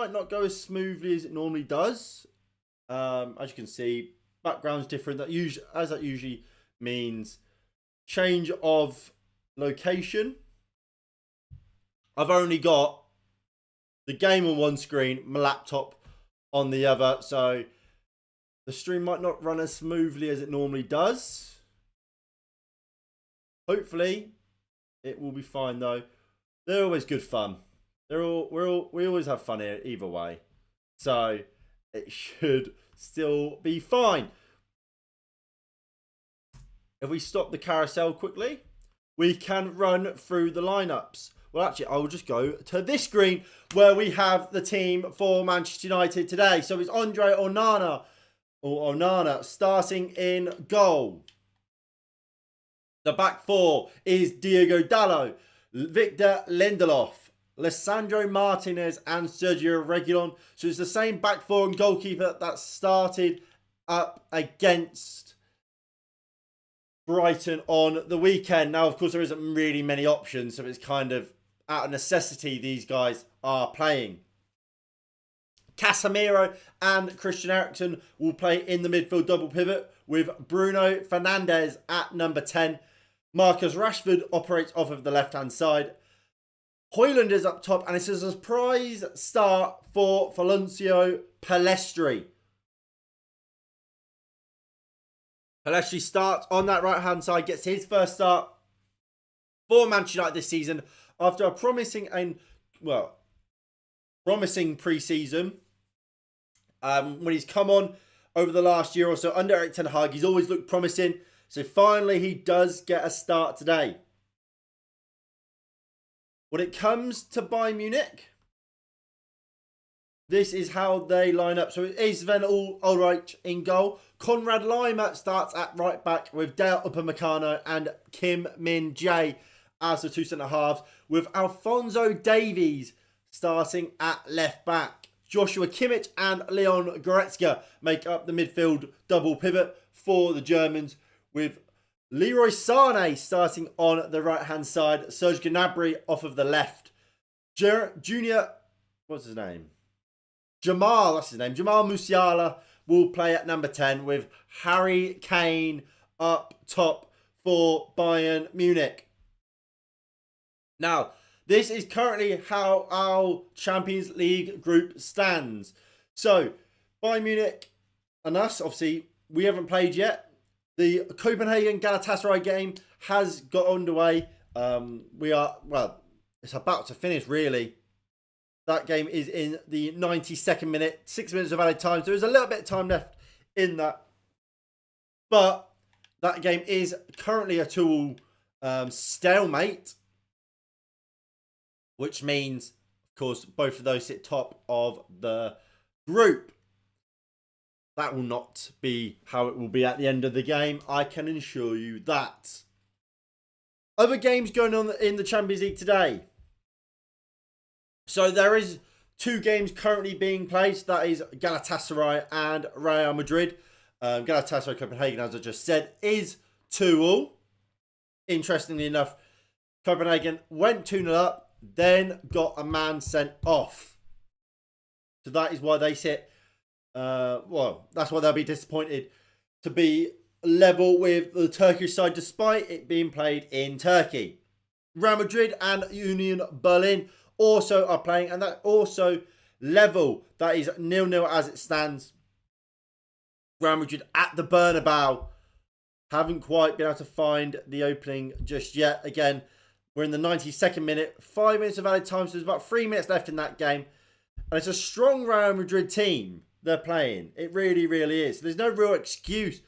might not go as smoothly as it normally does. As you can see, background's different. That usually means change of location. I've only got the game on one screen, my laptop on the other, so the stream might not run as smoothly as it normally does. Hopefully, it will be fine though. They're always good fun. We always have fun here either way, so it should still be fine. If we stop the carousel quickly, we can run through the lineups. Well, actually, I'll just go to this screen where we have the team for Manchester United today. So it's Andre Onana starting in goal. The back four is Diego Dalot, Victor Lindelof, Lisandro Martinez and Sergio Reguilon. So it's the same back four and goalkeeper that started up against Brighton on the weekend. Now, of course, there isn't really many options, so it's kind of out of necessity these guys are playing. Casemiro and Christian Eriksen will play in the midfield double pivot with Bruno Fernandes at number 10. Marcus Rashford operates off of the left-hand side. Højlund is up top, and it's a surprise start for Ferencio Pellistri. Pellistri starts on that right-hand side, gets his first start for Manchester United this season after a promising pre-season. When he's come on over the last year or so under Erik ten Hag, he's always looked promising. So finally, he does get a start today. When it comes to Bayern Munich, this is how they line up. So it is Sven Ulreich in goal. Konrad Laimer starts at right back with Dale Upamecano and Kim Min-jae as the two centre-halves, with Alphonso Davies starting at left back. Joshua Kimmich and Leon Goretzka make up the midfield double pivot for the Germans, with Leroy Sané starting on the right-hand side, Serge Gnabry off of the left. What's his name? Jamal Musiala will play at number 10 with Harry Kane up top for Bayern Munich. Now, this is currently how our Champions League group stands. So, Bayern Munich and us, obviously, we haven't played yet. The Copenhagen Galatasaray game has got underway. It's about to finish, really. That game is in the 92nd minute, 6 minutes of added time. So there's a little bit of time left in that. But that game is currently a 2-2 stalemate, which means, of course, both of those sit top of the group. That will not be how it will be at the end of the game. I can assure you that. Other games going on in the Champions League today. So there is 2 games currently being played. That is Galatasaray and Real Madrid. Galatasaray Copenhagen, as I just said, is 2-2. Interestingly enough, Copenhagen went 2-0 up, then got a man sent off. So that is why they sit. That's why they'll be disappointed to be level with the Turkish side, despite it being played in Turkey. Real Madrid and Union Berlin also are playing, and that also level. That is 0-0 as it stands. Real Madrid at the Bernabeu haven't quite been able to find the opening just yet. Again, we're in the 92nd minute, 5 minutes of added time, so there's about 3 minutes left in that game. And it's a strong Real Madrid team they're playing. It really, really is. There's no real excuse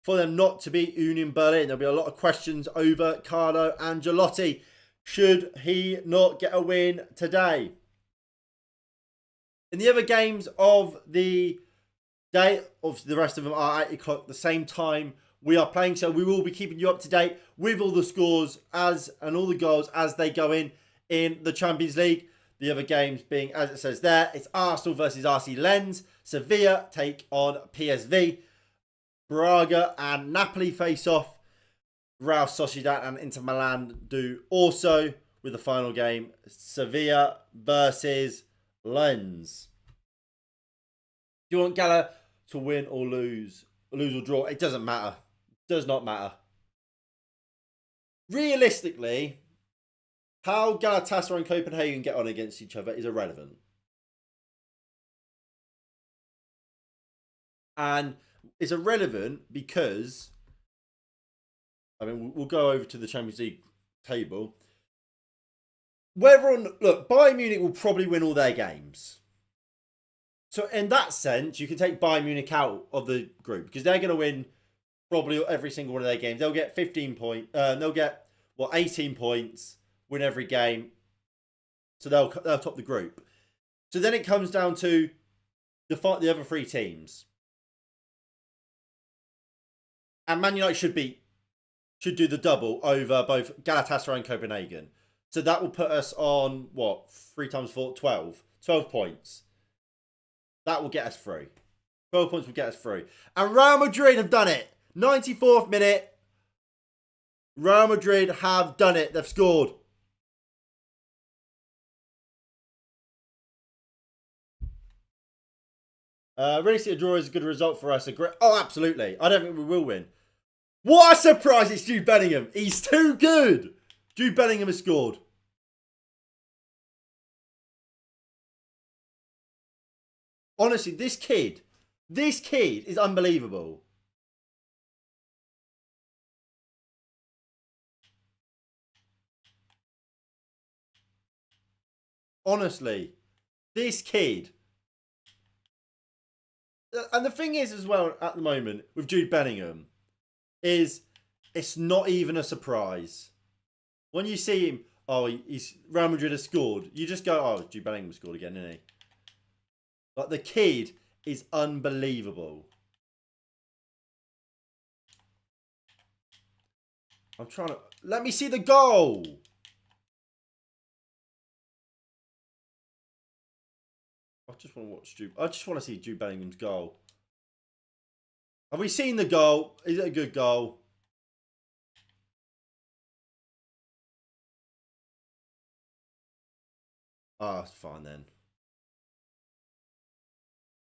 for them not to beat Union Berlin. There'll be a lot of questions over Carlo Ancelotti should he not get a win today. In the other games of the day, obviously the rest of them are 8 o'clock, the same time we are playing, so we will be keeping you up to date with all the scores and all the goals as they go in the Champions League. The other games being, as it says there, it's Arsenal versus RC Lens. Sevilla take on PSV. Braga and Napoli face off. Real Sociedad and Inter Milan do also, with the final game, Sevilla versus lens. Do you want Gala to win or lose? Lose or draw? It doesn't matter. Does not matter. Realistically, how Galatasaray and Copenhagen get on against each other is irrelevant. And it's irrelevant because, I mean, we'll go over to the Champions League table. Whether or not, look, Bayern Munich will probably win all their games. So in that sense, you can take Bayern Munich out of the group because they're going to win probably every single one of their games. They'll get 15 points. They'll get 18 points, win every game. So they'll top the group. So then it comes down to the other three teams. And Man United should do the double over both Galatasaray and Copenhagen. So that will put us on, 3 times 4, 12. 12 points. That will get us through. 12 points will get us through. And Real Madrid have done it. 94th minute. Real Madrid have done it. They've scored. Really, a draw is a good result for us. Oh, absolutely. I don't think we will win. What a surprise. It's Jude Bellingham. He's too good. Jude Bellingham has scored. Honestly, this kid is unbelievable. Honestly, this kid. And the thing is as well at the moment with Jude Bellingham is it's not even a surprise. When you see him, Real Madrid has scored, you just go, oh, Jude Bellingham scored again, isn't he? Like, the kid is unbelievable. I'm trying to... Let me see the goal! I just want to watch Jude... I just want to see Jude Bellingham's goal. Have we seen the goal? Is it a good goal? Ah, it's fine then.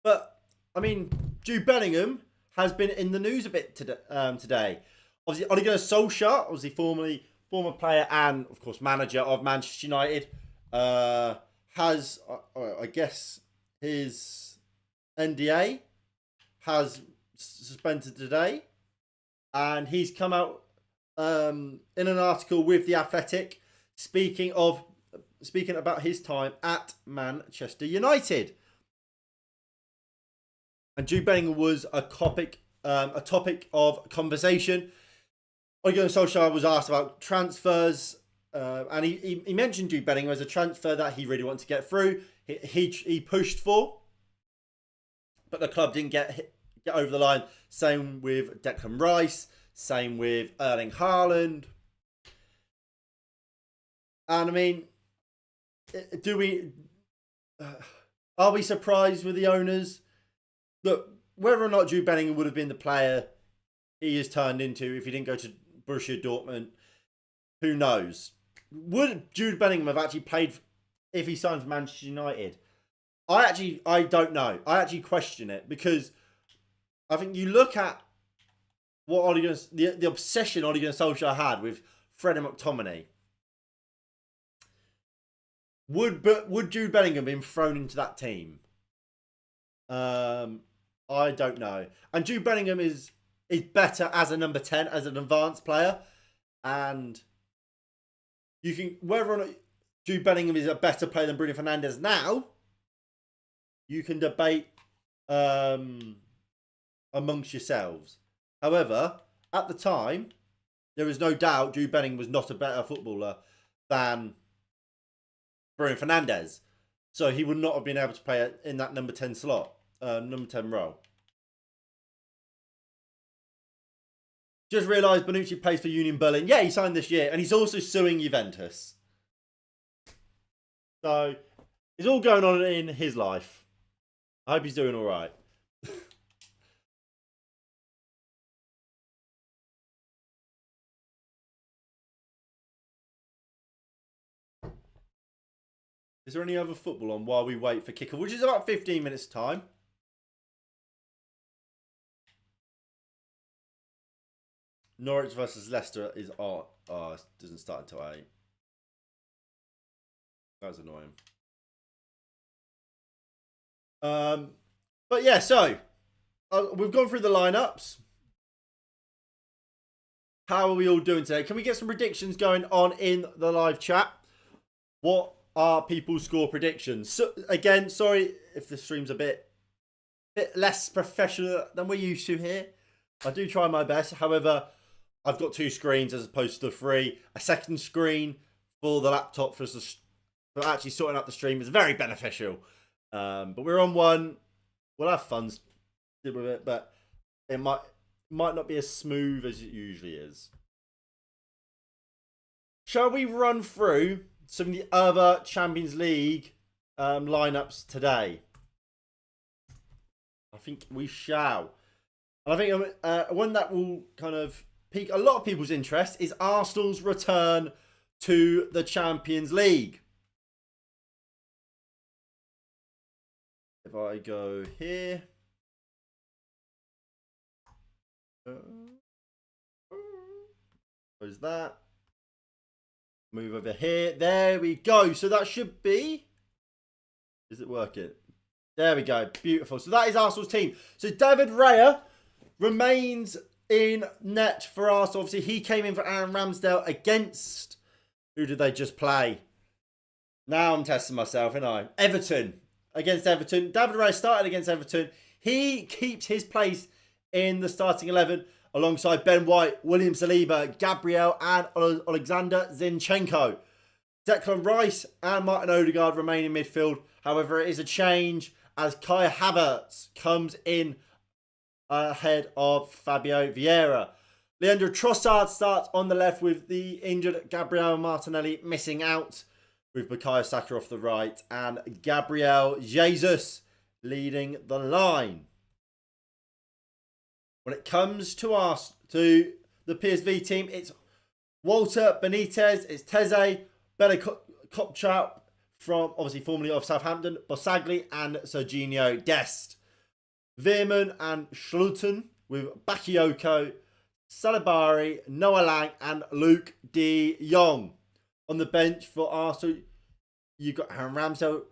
But, I mean, Jude Bellingham has been in the news a bit today. Obviously, Ole Gunnar Solskjaer, obviously former player and, of course, manager of Manchester United, has, I guess, his NDA has suspended today. And he's come out in an article with The Athletic speaking about his time at Manchester United. And Jude Bellingham was a topic of conversation. Ole Gunnar Solskjaer was asked about transfers, and he mentioned Jude Bellingham as a transfer that he really wanted to get through. He pushed for, but the club didn't get over the line. Same with Declan Rice. Same with Erling Haaland. And I mean, are we surprised with the owners? Look, whether or not Jude Bellingham would have been the player he has turned into if he didn't go to Borussia Dortmund, who knows? Would Jude Bellingham have actually played if he signed for Manchester United? I don't know. I actually question it because I think you look at what the obsession Ole Gunnar Solskjaer had with Fred and McTominay. Would Jude Bellingham been thrown into that team? I don't know. And Jude Bellingham is better as a number 10, as an advanced player. And you can, whether or not Jude Bellingham is a better player than Bruno Fernandes now, you can debate amongst yourselves. However, at the time, there was no doubt Jude Bellingham was not a better footballer than Bruno Fernandes. So he would not have been able to play in that number 10 slot. Number 10 role. Just realised Bonucci plays for Union Berlin. Yeah, he signed this year. And he's also suing Juventus. So, it's all going on in his life. I hope he's doing alright. Is there any other football on while we wait for kickoff, which is about 15 minutes time? Norwich versus Leicester is it doesn't start until 8. That's annoying. But yeah, so we've gone through the lineups. How are we all doing today? Can we get some predictions going on in the live chat? What are people's score predictions? So, again, sorry if the stream's a bit less professional than we're used to here. I do try my best. However, I've got 2 screens as opposed to 3. A second screen for the laptop for actually sorting out the stream is very beneficial. But we're on one. We'll have fun with it, but it might not be as smooth as it usually is. Shall we run through some of the other Champions League lineups today? I think we shall. And I think one that will kind of pique a lot of people's interest is Arsenal's return to the Champions League. If I go here. Where's that? Move over here. There we go. So that should be... Is it working? There we go. Beautiful. So that is Arsenal's team. So David Raya remains in net for Arsenal. Obviously, he came in for Aaron Ramsdale against... Who did they just play? Now I'm testing myself, ain't I? Everton. Against Everton. David Raya started against Everton. He keeps his place in the starting 11 alongside Ben White, William Saliba, Gabriel and Alexander Zinchenko. Declan Rice and Martin Odegaard remain in midfield. However, it is a change as Kai Havertz comes in ahead of Fabio Vieira. Leandro Trossard starts on the left with the injured Gabriel Martinelli missing out, with Bukayo Saka off the right and Gabriel Jesus leading the line. When it comes to the PSV team, it's Walter Benitez, it's Teze, Bella Kopchak from obviously formerly of Southampton, Bosagli and Serginho Dest. Veerman and Schluten with Bakayoko, Salibari, Noah Lang and Luke de Jong. On the bench for Arsenal, you've got Aaron Ramsdale,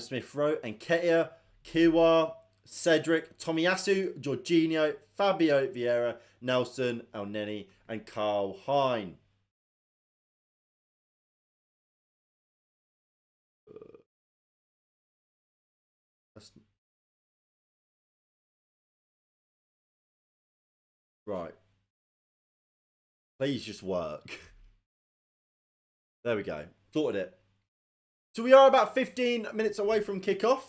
Smith Rowe and Ketia, Kiwa, Cedric, Tomiyasu, Jorginho, Fabio Vieira, Nelson, Elneny and Carl Hein. Right. Please just work. There we go. Sorted it. So we are about 15 minutes away from kickoff.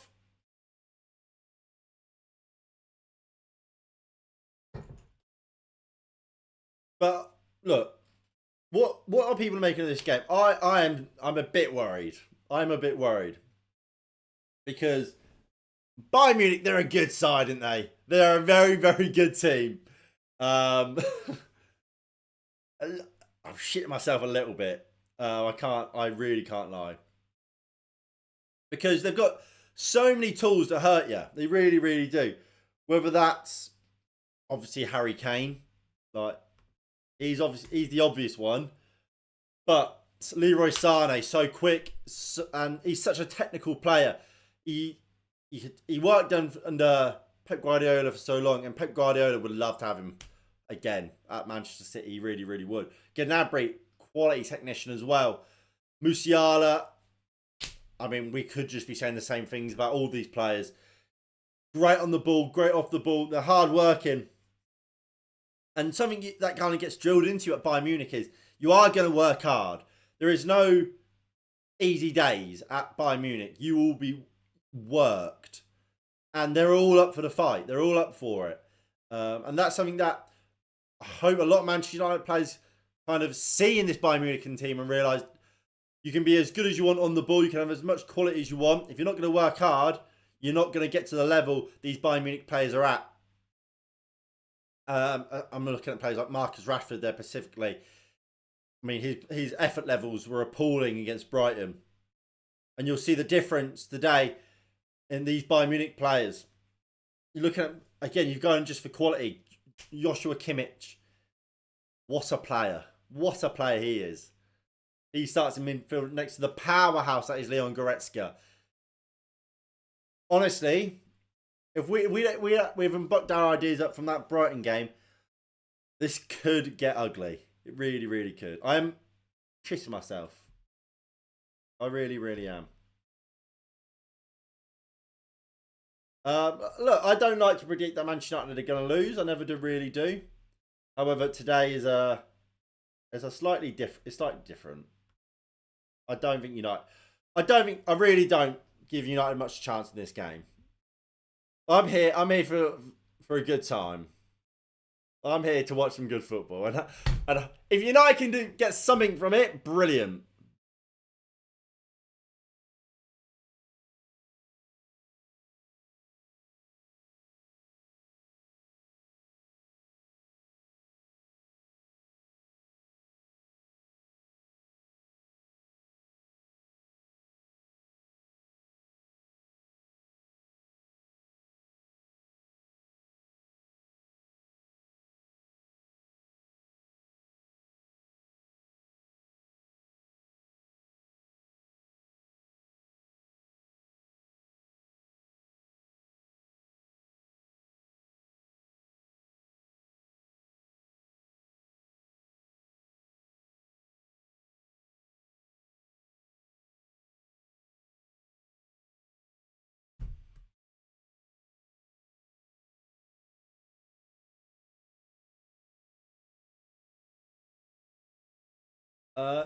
But look, what are people making of this game? I'm a bit worried. I'm a bit worried. Because Bayern Munich, they're a good side, aren't they? They're a very, very good team. I'm shitting myself a little bit. I really can't lie. Because they've got so many tools to hurt you. They really, really do. Whether that's obviously Harry Kane, like he's the obvious one, but Leroy Sané, so quick, and he's such a technical player. He worked under Pep Guardiola for so long, and Pep Guardiola would love to have him again at Manchester City. He really, really would. Gnabry, quality technician as well. Musiala, I mean, we could just be saying the same things about all these players. Great on the ball, great off the ball. They're hard working. And something that kind of gets drilled into you at Bayern Munich is you are going to work hard. There is no easy days at Bayern Munich. You will be worked. And they're all up for the fight. They're all up for it. And that's something that I hope a lot of Manchester United players kind of see in this Bayern Munich team and realise you can be as good as you want on the ball. You can have as much quality as you want. If you're not going to work hard, you're not going to get to the level these Bayern Munich players are at. I'm looking at players like Marcus Rashford there specifically. I mean, his effort levels were appalling against Brighton. And you'll see the difference today in these Bayern Munich players. You're looking at, again, you're going just for quality. Joshua Kimmich. What a player. What a player he is. He starts in midfield next to the powerhouse that is Leon Goretzka. Honestly, if we haven't bucked our ideas up from that Brighton game, this could get ugly. It really, really could. I'm shitting myself. I really, really am. Look, I don't like to predict that Manchester United are going to lose. I never really do. However, today is a slightly different. It's slightly different. I don't think United. I really don't give United much chance in this game. I'm here for a good time. I'm here to watch some good football, and if United can get something from it, brilliant.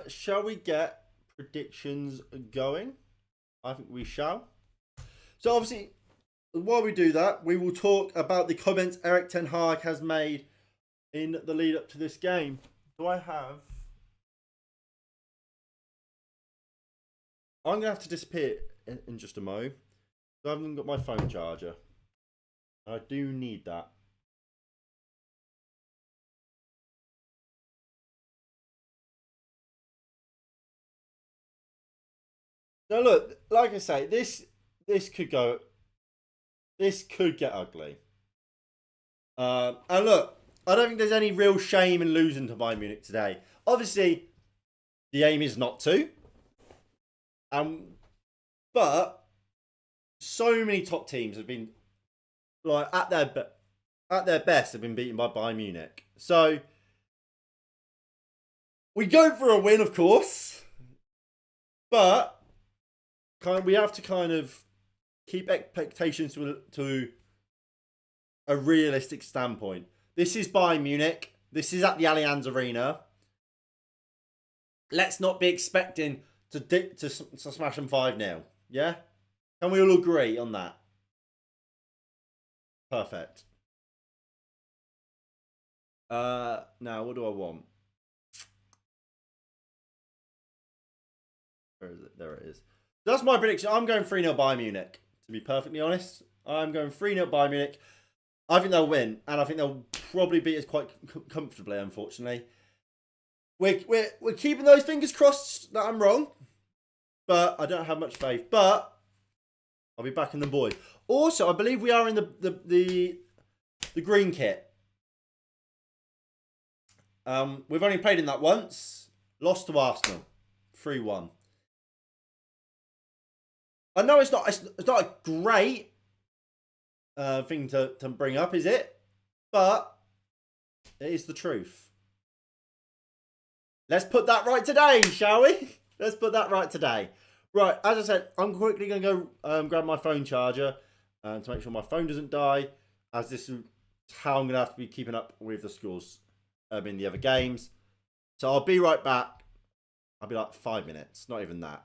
Shall we get predictions going? I think we shall. So obviously, while we do that, we will talk about the comments Erik ten Hag has made in the lead up to this game. Do I have? I'm gonna have to disappear in just a mo. I haven't got my phone charger. I do need that. Now look, like I say, this could go. This could get ugly. And look, I don't think there's any real shame in losing to Bayern Munich today. Obviously, the aim is not to. But so many top teams have been like at their best have been beaten by Bayern Munich. So we go for a win, of course, but we have to kind of keep expectations to a realistic standpoint. This is Bayern Munich. This is at the Allianz Arena. Let's not be expecting to smash them 5-0. Yeah? Can we all agree on that? Perfect. Now, what do I want? Where is it? There it is. That's my prediction. I'm going 3-0 Bayern Munich, to be perfectly honest. I'm going 3-0 Bayern Munich. I think they'll win, and I think they'll probably beat us quite comfortably, unfortunately. We're keeping those fingers crossed that I'm wrong, but I don't have much faith. But I'll be backing them, boys. Also, I believe we are in the green kit. We've only played in that once. Lost to Arsenal, 3-1. I know it's not a great thing to bring up, is it? But it is the truth. Let's put that right today, shall we? Let's put that right today. Right, as I said, I'm quickly going to go grab my phone charger to make sure my phone doesn't die, as this is how I'm going to have to be keeping up with the scores in the other games. So I'll be right back. I'll be like 5 minutes, not even that.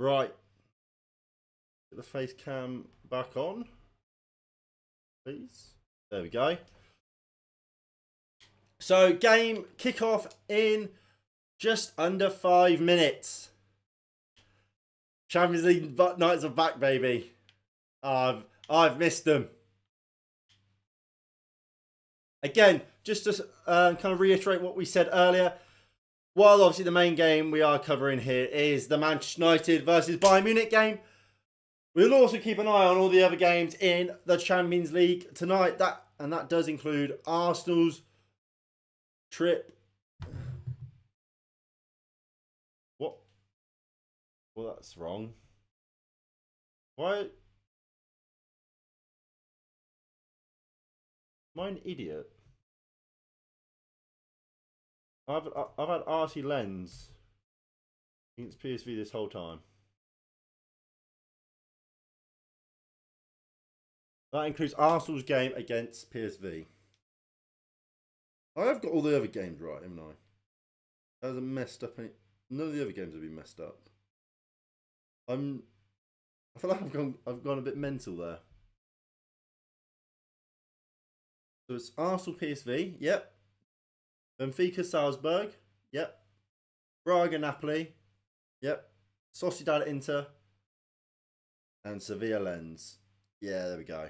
Right. Get the face cam back on, please. There we go. So, game kickoff in just under 5 minutes. Champions League nights are back, baby. I've missed them. Again, just to kind of reiterate what we said earlier, while obviously the main game we are covering here is the Manchester United versus Bayern Munich game, we'll also keep an eye on all the other games in the Champions League tonight. That does include Arsenal's trip. What? Well, that's wrong. Why? Am I an idiot? I've had RT Lens against PSV this whole time. That includes Arsenal's game against PSV. I have got all the other games right, haven't I? That hasn't messed up any. None of the other games have been messed up. I feel like I've gone a bit mental there. So it's Arsenal PSV, yep. Benfica Salzburg, yep. Braga Napoli, yep. Sociedad Inter, and Sevilla Lens. Yeah, there we go.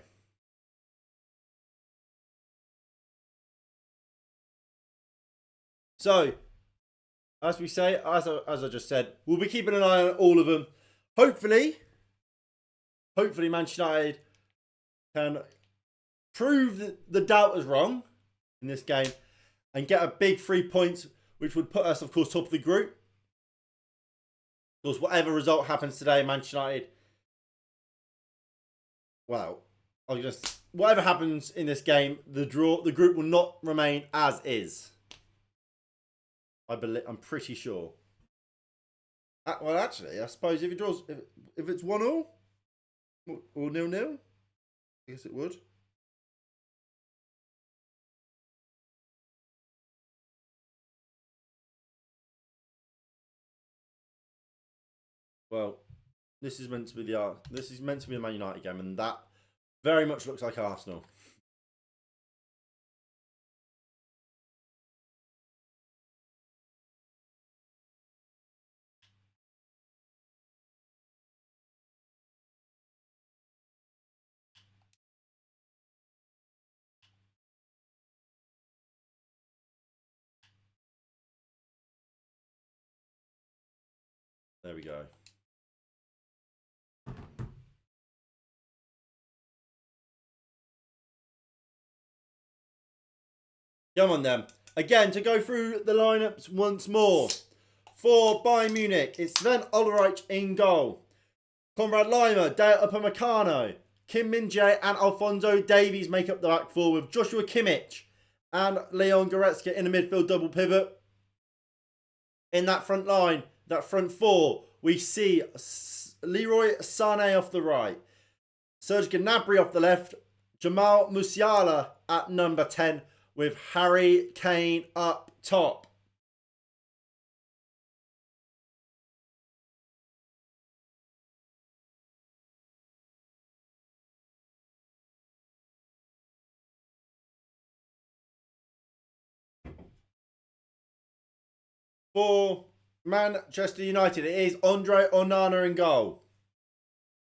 So, as we say, as I just said, we'll be keeping an eye on all of them. Hopefully Manchester United can prove the doubters wrong in this game and get a big 3 points, which would put us, of course, top of the group. Of course, whatever result happens today, Manchester United, well, whatever happens in this game, the group will not remain as is. I'm pretty sure. Well, actually, I suppose if it draws, if it's 1-1 or 0-0, I guess it would. Well, this is meant to be a Man United game, and that very much looks like Arsenal. There we go. Come on then. Again, to go through the lineups once more. For Bayern Munich, it's Sven Ulreich in goal. Konrad Laimer, Dale Upamecano, Kim Min-jae and Alphonso Davies make up the back four with Joshua Kimmich and Leon Goretzka in the midfield double pivot. In that front line, that front four, we see Leroy Sané off the right, Serge Gnabry off the left, Jamal Musiala at number 10 with Harry Kane up top. For Manchester United, it is Andre Onana in goal.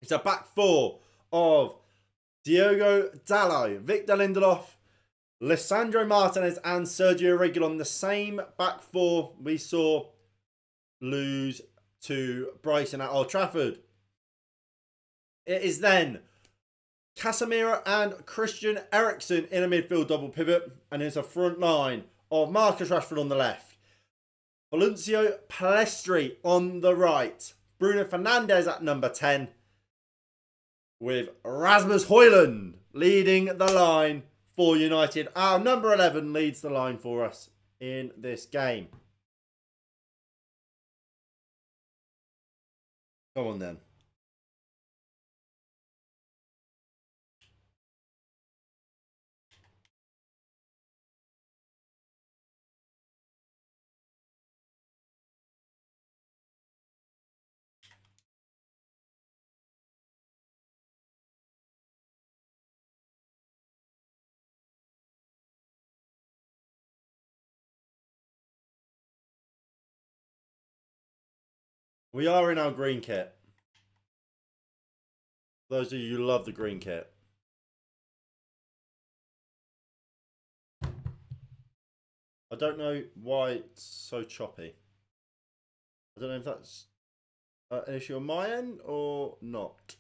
It's a back four of Diogo Dalot, Victor Lindelof, Lisandro Martinez and Sergio Reguilon. The same back four we saw lose to Brighton at Old Trafford. It is then Casemiro and Christian Eriksen in a midfield double pivot, and it's a front line of Marcus Rashford on the left, Valencio Pellistri on the right, Bruno Fernandes at number 10, with Rasmus Højlund leading the line for United. Our number 11 leads the line for us in this game. Come on then. We are in our green kit. Those of you who love the green kit. I don't know why it's so choppy. I don't know if that's an issue on my end or not.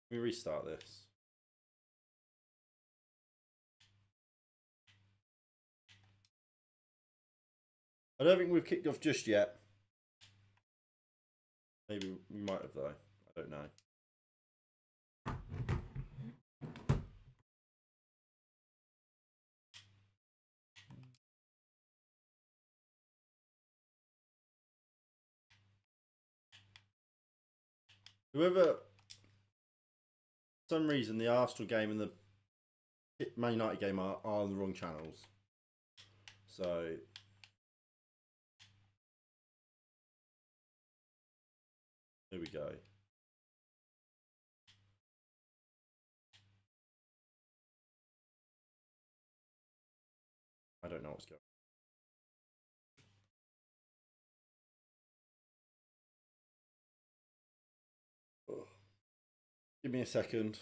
Let me restart this. I don't think we've kicked off just yet. Maybe we might have though. I don't know. Whoever, for some reason, the Arsenal game and the Man United game are on the wrong channels. So here we go. I don't know what's going on. Give me a second.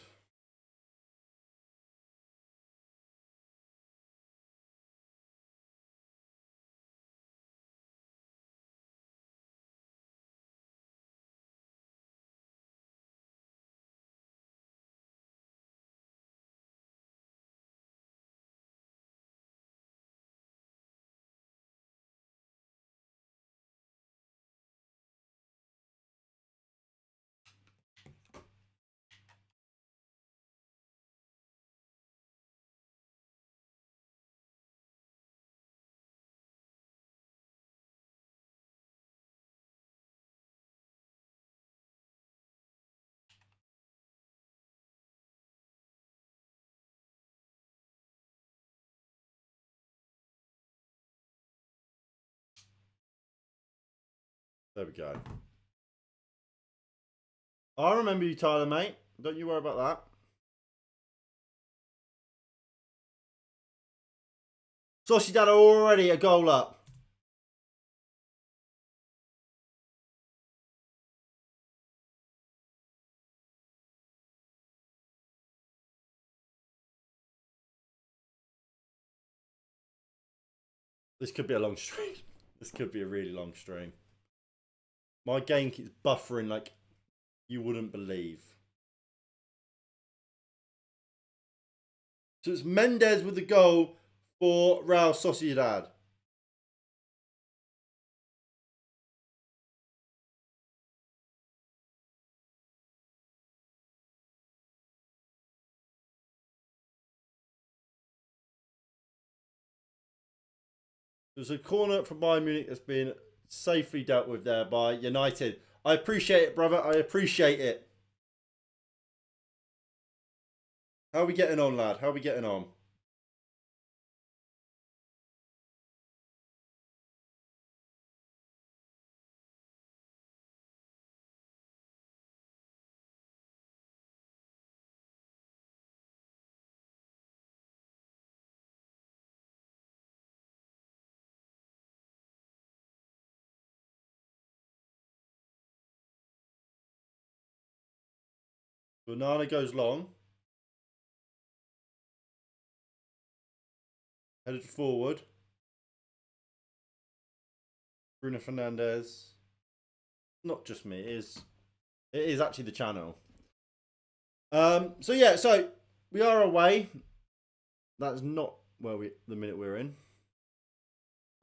There we go. I remember you, Tyler, mate. Don't you worry about that. Sociedad are already a goal up. This could be a long stream. This could be a really long stream. My game keeps buffering like you wouldn't believe. So it's Mendes with the goal for Real Sociedad. There's a corner from Bayern Munich that's been safely dealt with there by United. I appreciate it, brother. I appreciate it. How are we getting on, lad? How are we getting on? Banana goes long. Headed forward. Bruno Fernandes. Not just me. It is actually the channel. So yeah. So we are away. That's not where the minute we're in.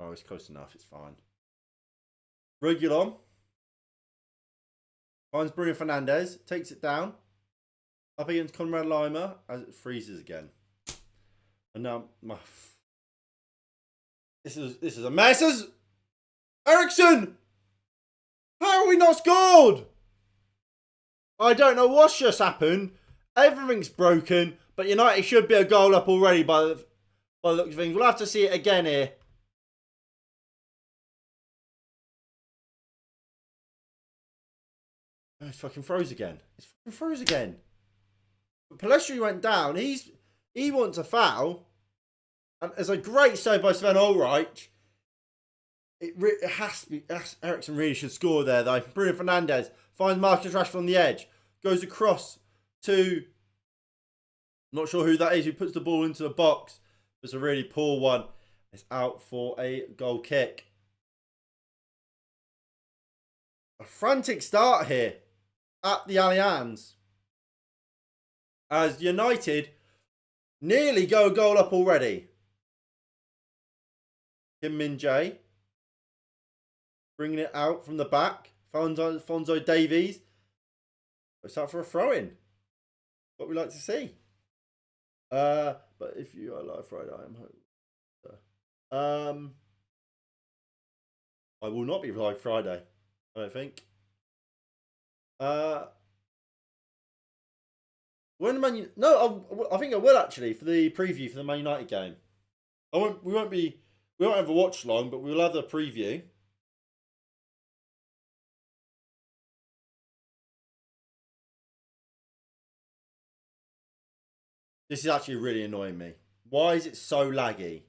Oh, it's close enough. It's fine. Regulon finds Bruno Fernandes, takes it down, up against Conrad Lima as it freezes again. And now this is a mess. Ericsson, how have we not scored? I don't know what's just happened. Everything's broken, but United should be a goal up already by the looks of things. We'll have to see it again here. Oh, it's fucking froze again. It's fucking froze again. Palestri went down. He wants a foul. And it's a great save by Sven Ulreich. It has to be. Ericsson really should score there, though. Bruno Fernandes finds Marcus Rashford on the edge. Goes across to... not sure who that is who puts the ball into the box. It's a really poor one. It's out for a goal kick. A frantic start here at the Allianz, as United nearly go a goal up already. Kim Min-jae bringing it out from the back. Fonzo Davies. It's out for a throw-in. What we like to see. But if you are live Friday, I am home. I will not be live Friday, I don't think. When I think I will actually for the preview for the Man United game. We won't have a watch long, but we'll have a preview. This is actually really annoying me. Why is it so laggy?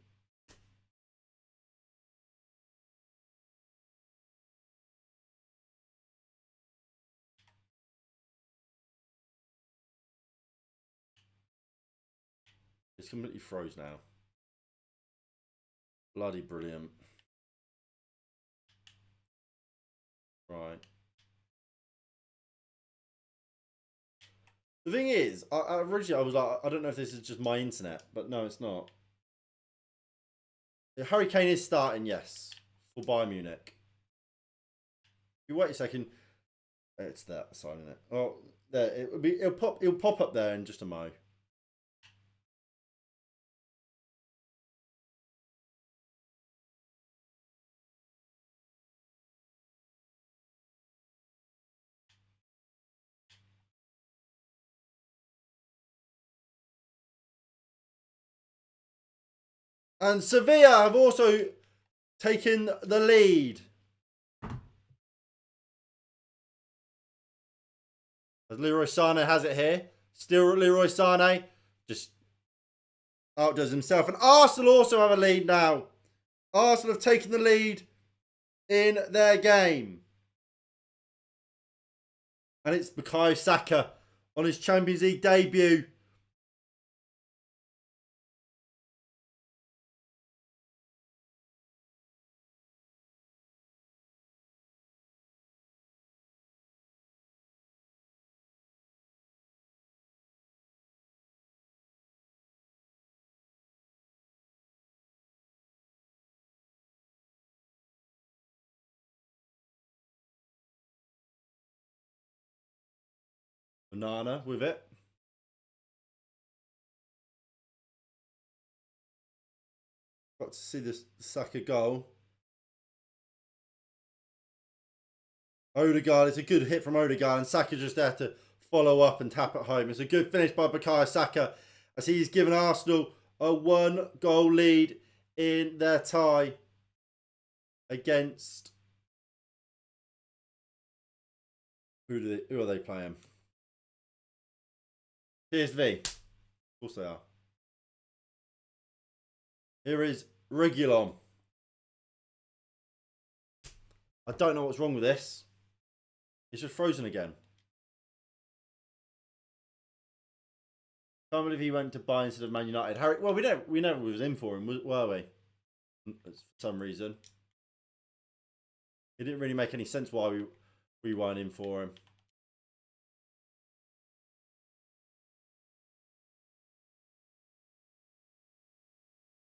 It's completely froze now. Bloody brilliant. Right. The thing is, originally I was like, I don't know if this is just my internet, but no, it's not. The Hurricane is starting, yes, for Bayern Munich. If you wait a second, it's there, signing it. Oh, there, it'll pop up there in just a mo. And Sevilla have also taken the lead. As Leroy Sané has it here. Still Leroy Sané just outdoes himself. And Arsenal also have a lead now. Arsenal have taken the lead in their game. And it's Bukayo Saka on his Champions League debut. Banana with it. Got to see this Saka goal. Odegaard, it's a good hit from Odegaard, and Saka just there to follow up and tap it home. It's a good finish by Bukayo Saka as he's given Arsenal a 1-goal lead in their tie against... Who are they playing? PSV. Of course they are. Here is Regulon. I don't know what's wrong with this. It's just frozen again. Can't believe he went to Bayern instead of Man United. Harry, well, we never was in for him, were we? For some reason, it didn't really make any sense why we weren't in for him.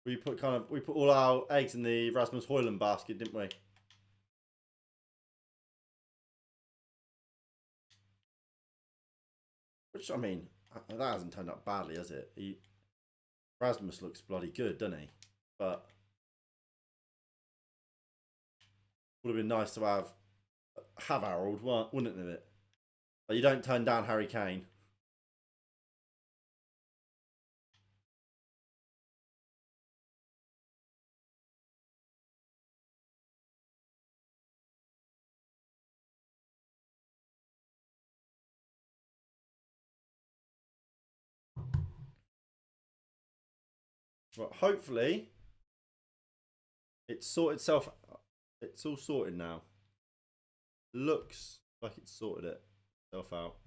We put all our eggs in the Rasmus Højlund basket, didn't we? Which, I mean, that hasn't turned out badly, has it? Rasmus looks bloody good, doesn't he? But would have been nice to have Harold, wouldn't it? But you don't turn down Harry Kane. Well, hopefully, it's sorted itself. It's all sorted now. Looks like it's sorted itself out.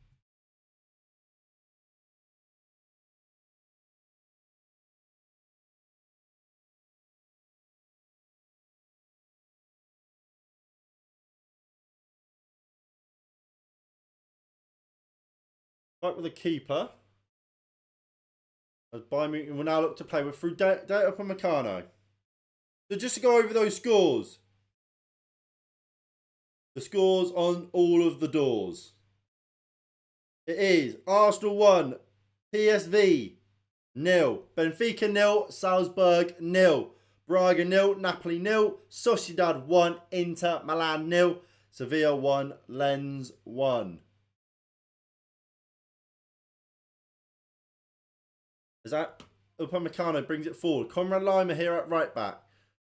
Back with the keeper. As Bayern Munich will now look to play with through Data from Meccano. So just to go over those scores. The scores on all of the doors. It is Arsenal 1, PSV 0, Benfica 0, Salzburg 0, Braga 0, Napoli 0, Sociedad 1, Inter Milan 0, Sevilla 1, Lens 1. Is that Upamecano brings it forward. Conrad Lima here at right back.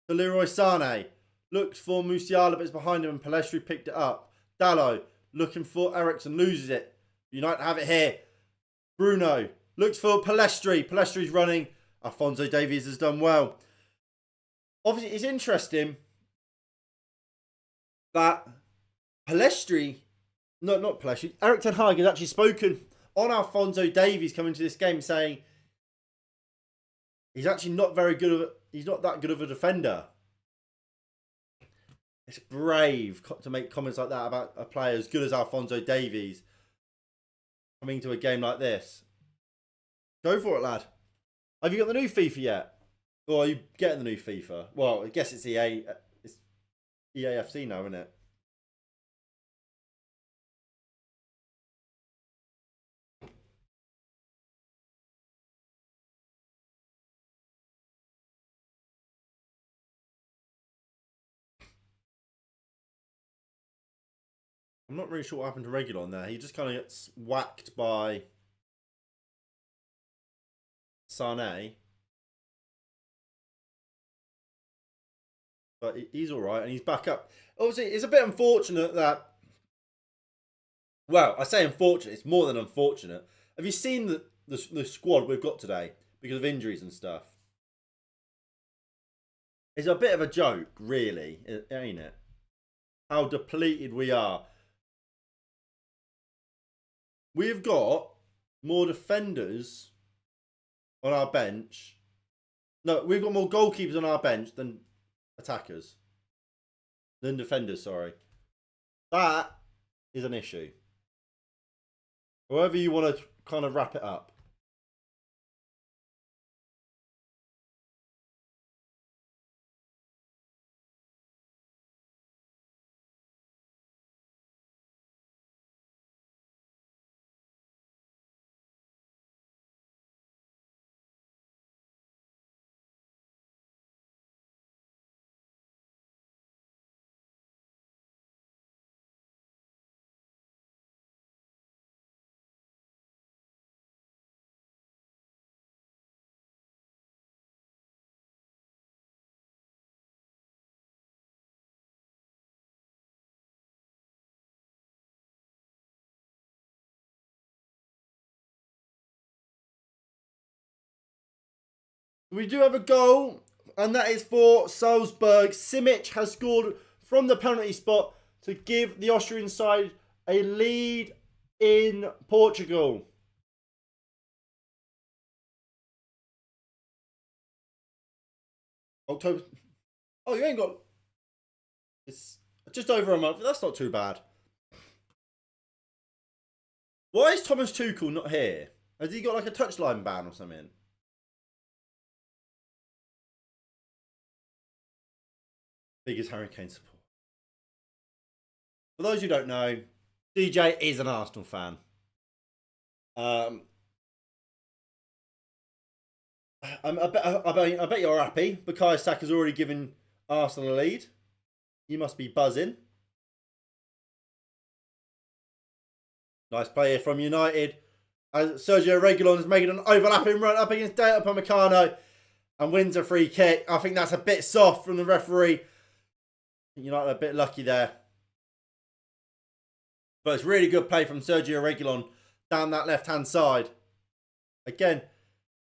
For Leroy Sané. Looks for Musiala, but it's behind him and Pellistri picked it up. Dalot looking for Ericsson, loses it. United have it here. Bruno looks for Pellistri. Pellistri's running. Alphonso Davies has done well. Obviously, it's interesting that Pellistri, not Pellistri, Erik ten Hag has actually spoken on Alphonso Davies coming to this game saying he's actually not very good. He's not that good of a defender. It's brave to make comments like that about a player as good as Alphonso Davies coming to a game like this. Go for it, lad. Have you got the new FIFA yet? Or are you getting the new FIFA? Well, I guess it's it's EAFC now, isn't it? I'm not really sure what happened to Regulon there. He just kind of gets whacked by Sané. But he's all right, and he's back up. Obviously, it's a bit unfortunate that... Well, I say unfortunate. It's more than unfortunate. Have you seen the squad we've got today because of injuries and stuff? It's a bit of a joke, really, ain't it? How depleted we are. We've got more defenders on our bench. No, we've got more goalkeepers on our bench than attackers. Than defenders, sorry. That is an issue. However you want to kind of wrap it up. We do have a goal, and that is for Salzburg. Simic has scored from the penalty spot to give the Austrian side a lead in Portugal. October. Oh, you ain't got. It's just over a month. That's not too bad. Why is Thomas Tuchel not here? Has he got like a touchline ban or something? Biggest Harry Kane support. For those who don't know, DJ is an Arsenal fan. I bet you're happy. Bukayo Saka's already given Arsenal a lead. You must be buzzing. Nice play here from United. Sergio Reguilon is making an overlapping run up against Dayot Upamecano and wins a free kick. I think that's a bit soft from the referee. United are a bit lucky there. But it's really good play from Sergio Reguilon down that left-hand side. Again,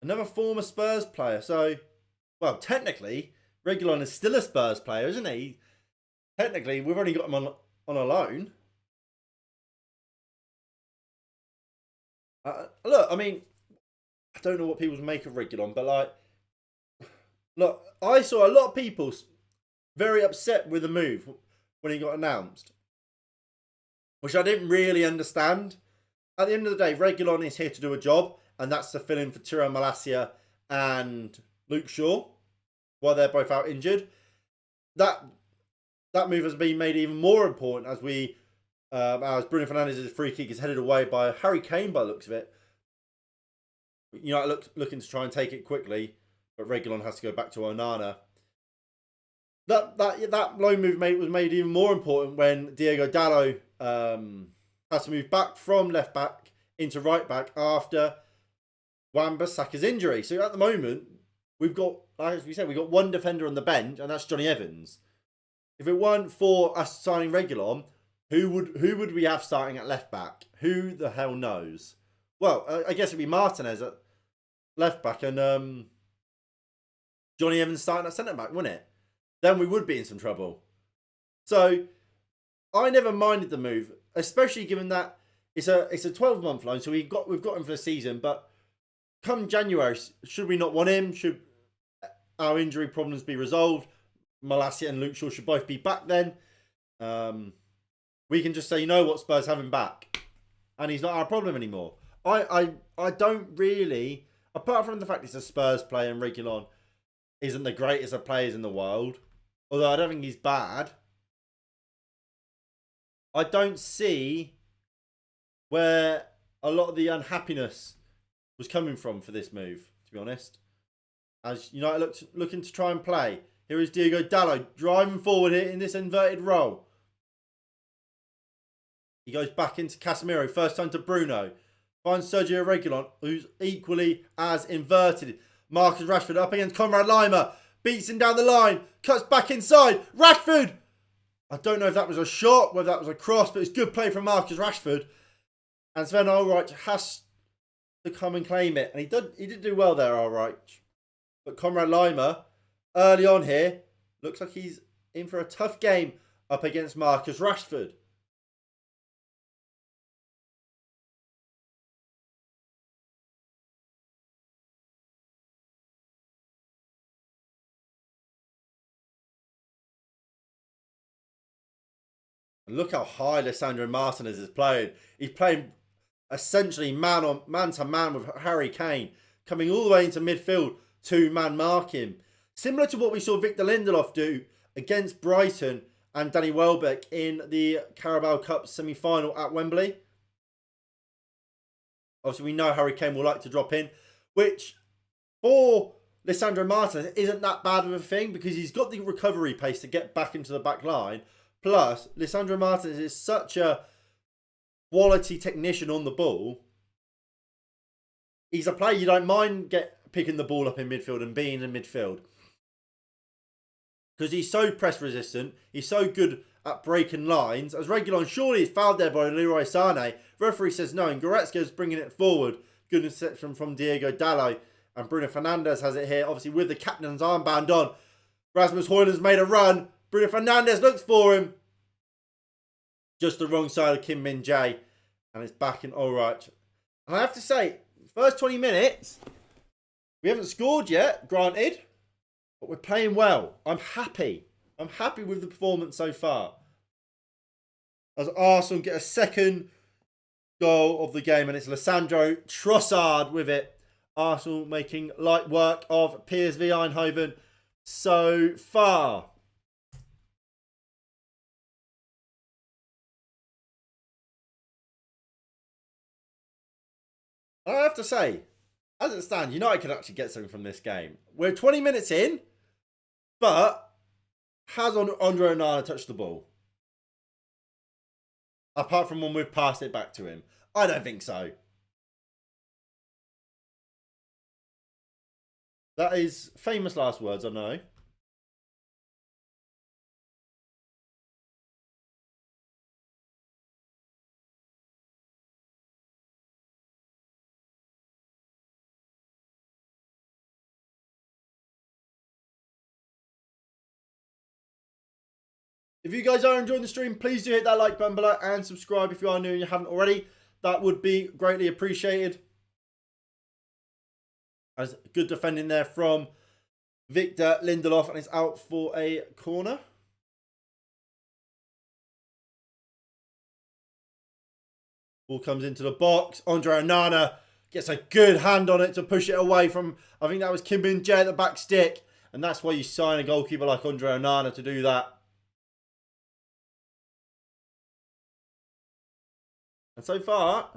another former Spurs player. So, well, technically, Reguilon is still a Spurs player, isn't he? Technically, we've only got him on a loan. Look, I mean, I don't know what people make of Reguilon, but like, look, I saw a lot of people very upset with the move when he got announced, which I didn't really understand. At the end of the day, Reguilon is here to do a job, and that's to fill in for Tyrell Malacia and Luke Shaw while they're both out injured. That move has been made even more important as as Bruno Fernandes' free kick is headed away by Harry Kane by the looks of it. Looking to try and take it quickly, but Reguilon has to go back to Onana. That loan move was made even more important when Diego Dalot has to move back from left back into right back after Wan-Bissaka's injury. So at the moment, we've got, as we said, we've got one defender on the bench, and that's Johnny Evans. If it weren't for us signing Reguilon, who would we have starting at left back? Who the hell knows? Well, I guess it'd be Martinez at left back and Johnny Evans starting at centre back, wouldn't it? Then we would be in some trouble. So I never minded the move, especially given that it's a 12-month loan, so we've got him for the season. But come January, should we not want him? Should our injury problems be resolved? Malacia and Luke Shaw should both be back then. We can just say, you know what, Spurs have him back, and he's not our problem anymore. I don't really, apart from the fact he's a Spurs player and Reguilon isn't the greatest of players in the world, although I don't think he's bad. I don't see where a lot of the unhappiness was coming from for this move, to be honest. As United looking to try and play. Here is Diego Dalot driving forward here in this inverted role. He goes back into Casemiro. First time to Bruno. Finds Sergio Reguilon, who's equally as inverted. Marcus Rashford up against Conrad Lima. Beats him down the line. Cuts back inside. Rashford! I don't know if that was a shot, whether that was a cross, but it's good play from Marcus Rashford. And Sven Ulreich has to come and claim it. And he did do well there, Ulreich. But Conrad Lima, early on here, looks like he's in for a tough game up against Marcus Rashford. And look how high Lisandro Martinez is playing. He's playing essentially man to man with Harry Kane, coming all the way into midfield, two-man marking. Similar to what we saw Victor Lindelof do against Brighton and Danny Welbeck in the Carabao Cup semi-final at Wembley. Obviously, we know Harry Kane will like to drop in, which for Lisandro Martinez isn't that bad of a thing because he's got the recovery pace to get back into the back line. Plus, Lisandro Martinez is such a quality technician on the ball. He's a player you don't mind picking the ball up in midfield and being in midfield. Because he's so press resistant. He's so good at breaking lines. As Reguilon surely is fouled there by Leroy Sané. Referee says no, and Goretzka's bringing it forward. Good interception from Diego Dalot. And Bruno Fernandes has it here, obviously with the captain's armband on. Rasmus Højlund's made a run. Bruno Fernandes looks for him. Just the wrong side of Kim Min-jae. And it's back in Ulreich. And I have to say, first 20 minutes, we haven't scored yet, granted. But we're playing well. I'm happy. I'm happy with the performance so far. As Arsenal get a second goal of the game, and it's Lissandro Trossard with it. Arsenal making light work of PSV Eindhoven so far. I have to say, as it stands, United could actually get something from this game. We're 20 minutes in, but has Andre Onana touched the ball? Apart from when we've passed it back to him. I don't think so. That is famous last words, I know. If you guys are enjoying the stream, please do hit that like button below and subscribe if you are new and you haven't already. That would be greatly appreciated. As good defending there from Victor Lindelof, and it's out for a corner. Ball comes into the box. Andre Onana gets a good hand on it to push it away from, I think that was Kim Min-jae at the back stick. And that's why you sign a goalkeeper like Andre Onana to do that. And so far,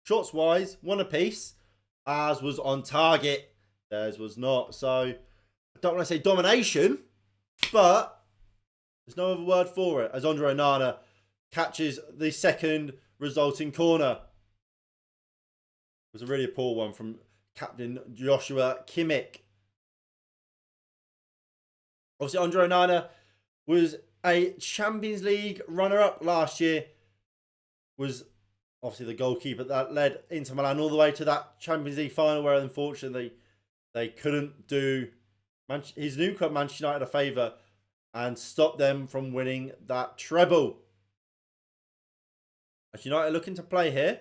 shots-wise, one apiece. Ours was on target. Theirs was not. So, I don't want to say domination, but there's no other word for it. As Andre Onana catches the second resulting corner. It was a really poor one from captain Joshua Kimmich. Obviously, Andre Onana was a Champions League runner-up last year. Was obviously the goalkeeper that led Inter Milan all the way to that Champions League final, where unfortunately they couldn't do his new club Manchester United a favour and stop them from winning that treble. As United looking to play here,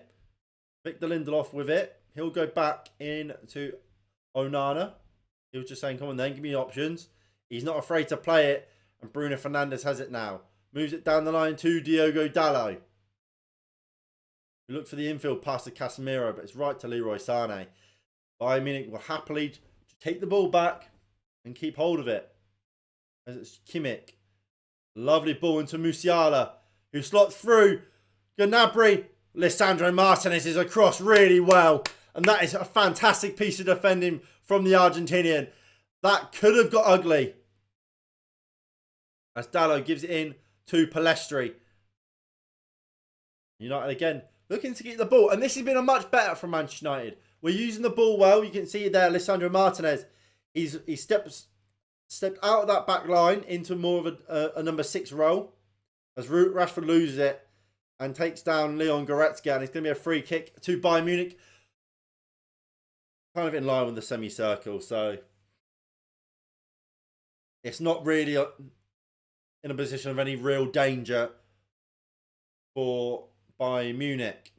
Victor Lindelof with it. He'll go back into Onana. He was just saying, come on then, give me options. He's not afraid to play it, and Bruno Fernandes has it now. Moves it down the line to Diogo Dalot. We look for the infield pass to Casemiro, but it's right to Leroy Sané. Bayern Munich will happily take the ball back and keep hold of it. As it's Kimmich. Lovely ball into Musiala, who slots through. Gnabry. Lisandro Martinez is across really well. And that is a fantastic piece of defending from the Argentinian. That could have got ugly. As Dalot gives it in to Palestri. United again looking to get the ball. And this has been a much better from Manchester United. We're using the ball well. You can see it there, Lisandro Martinez. He stepped out of that back line into more of a number 6 role. As Rashford loses it and takes down Leon Goretzka. And it's going to be a free kick to Bayern Munich. Kind of in line with the semicircle. So it's not really in a position of any real danger for Bayern Munich.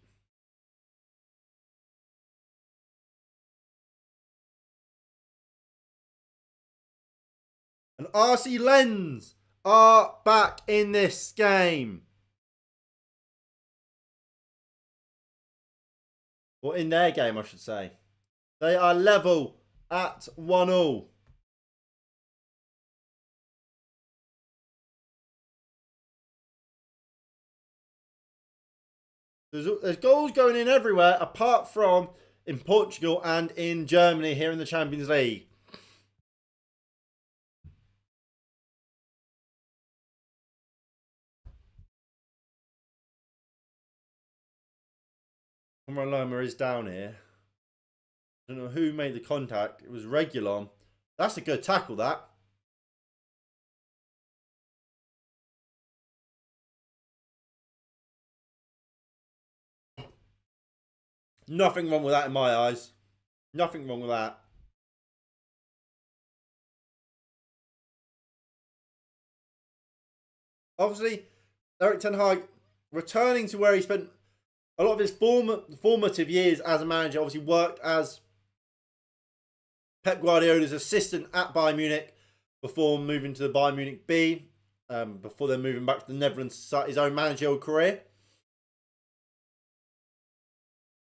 And RC Lens are back in this game. Or in their game, I should say. They are level at 1-1. There's goals going in everywhere apart from in Portugal and in Germany here in the Champions League. Loma is down here. I don't know who made the contact. It was Reguilon. That's a good tackle, that. Nothing wrong with that in my eyes. Nothing wrong with that. Obviously, Erik ten Hag returning to where he spent a lot of his formative years as a manager. Obviously worked as Pep Guardiola's assistant at Bayern Munich. before moving to the Bayern Munich B, before then moving back to the Netherlands to start his own managerial career.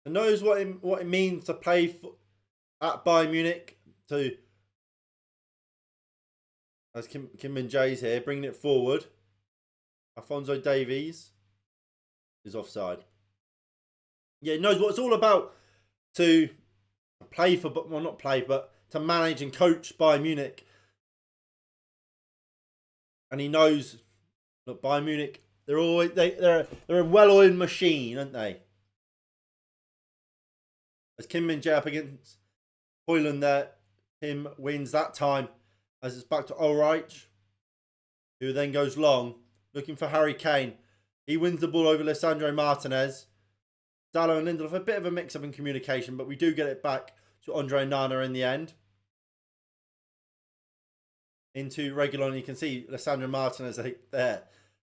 And knows what it means to play at Bayern Munich. As Kim Min-jae's here, bringing it forward. Alphonso Davies is offside. Yeah, he knows what it's all about to play for, well, not play, but to manage and coach Bayern Munich. And he knows that Bayern Munich, they're a well-oiled machine, aren't they? As Kim Min-jae up against Højlund there, Kim wins that time as it's back to Ulreich, who then goes long, looking for Harry Kane. He wins the ball over Lisandro Martinez. Dalot and Lindelof, a bit of a mix-up in communication, but we do get it back to Andre Onana in the end. Into Reguilon, you can see Lisandro Martinez there.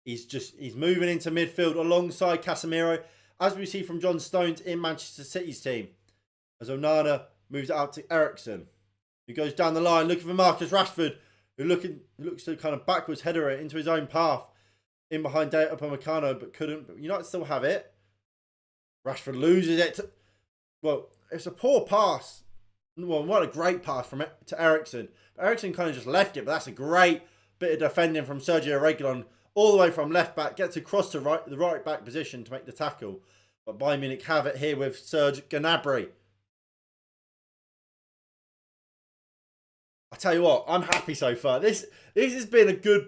He's moving into midfield alongside Casemiro, as we see from John Stones in Manchester City's team. As Onana moves it out to Eriksen, who goes down the line looking for Marcus Rashford, who looks to kind of backwards header it into his own path in behind Dayot Upamecano, but couldn't. But United still have it. Rashford loses it. Well, it's a poor pass. Well, what a great pass from it to Eriksen. Eriksen kind of just left it, but that's a great bit of defending from Sergio Reguilon, all the way from left back, gets across to the right back position to make the tackle. But Bayern Munich have it here with Serge Gnabry. I tell you what, I'm happy so far. This has been a good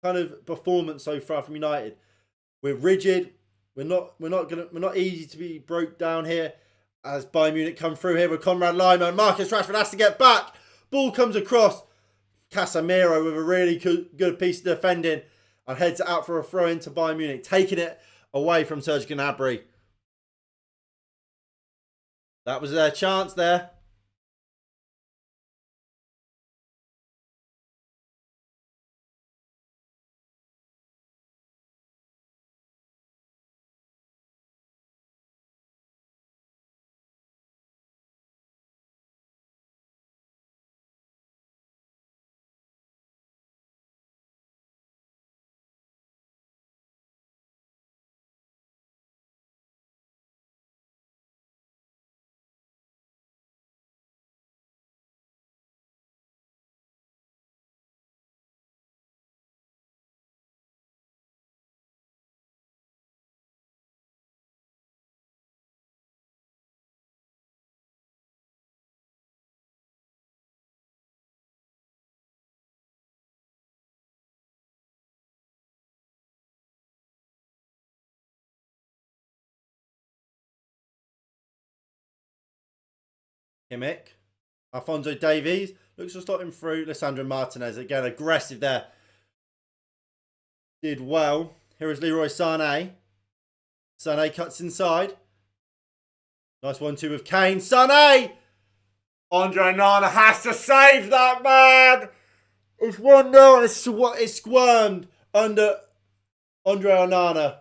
kind of performance so far from United. We're rigid. We're not easy to be broke down here. As Bayern Munich come through here with Conrad Lima, and Marcus Rashford has to get back. Ball comes across. Casemiro with a really good piece of defending and heads it out for a throw into Bayern Munich, taking it away from Serge Gnabry. That was their chance there. Kimmich. Alphonso Davies looks to stop him through. Lisandro Martinez, again, aggressive there. Did well. Here is Leroy Sané. Sané cuts inside. Nice 1-2 with Kane. Sané! Andre Onana has to save that, man! It's 1-0. It's squirmed under Andre Onana.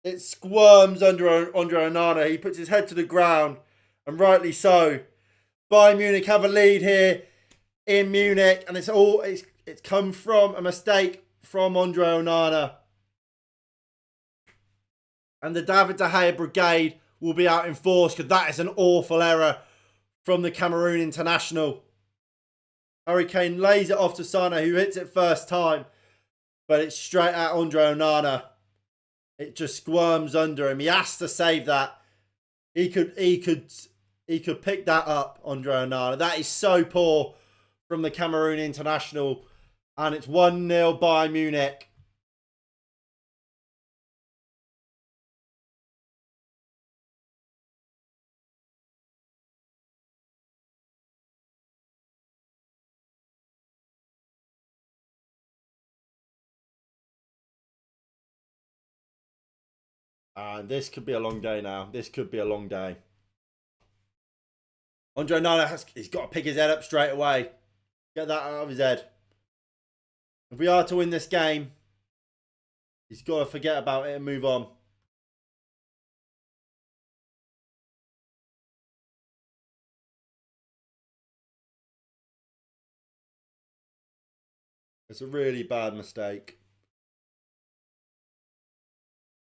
It squirms under Andre Onana. He puts his head to the ground, and rightly so. Bayern Munich have a lead here in Munich, and it's come from a mistake from Andre Onana. And the David De Gea brigade will be out in force, because that is an awful error from the Cameroon international. Harry Kane lays it off to Sané, who hits it first time, but it's straight at Andre Onana. It just squirms under him. He has to save that. He could pick that up, Andre Onana. That is so poor from the Cameroon international. And it's 1-0 Bayern Munich. And this could be a long day now. This could be a long day. Andre Onana he's got to pick his head up straight away. Get that out of his head. If we are to win this game, he's got to forget about it and move on. It's a really bad mistake.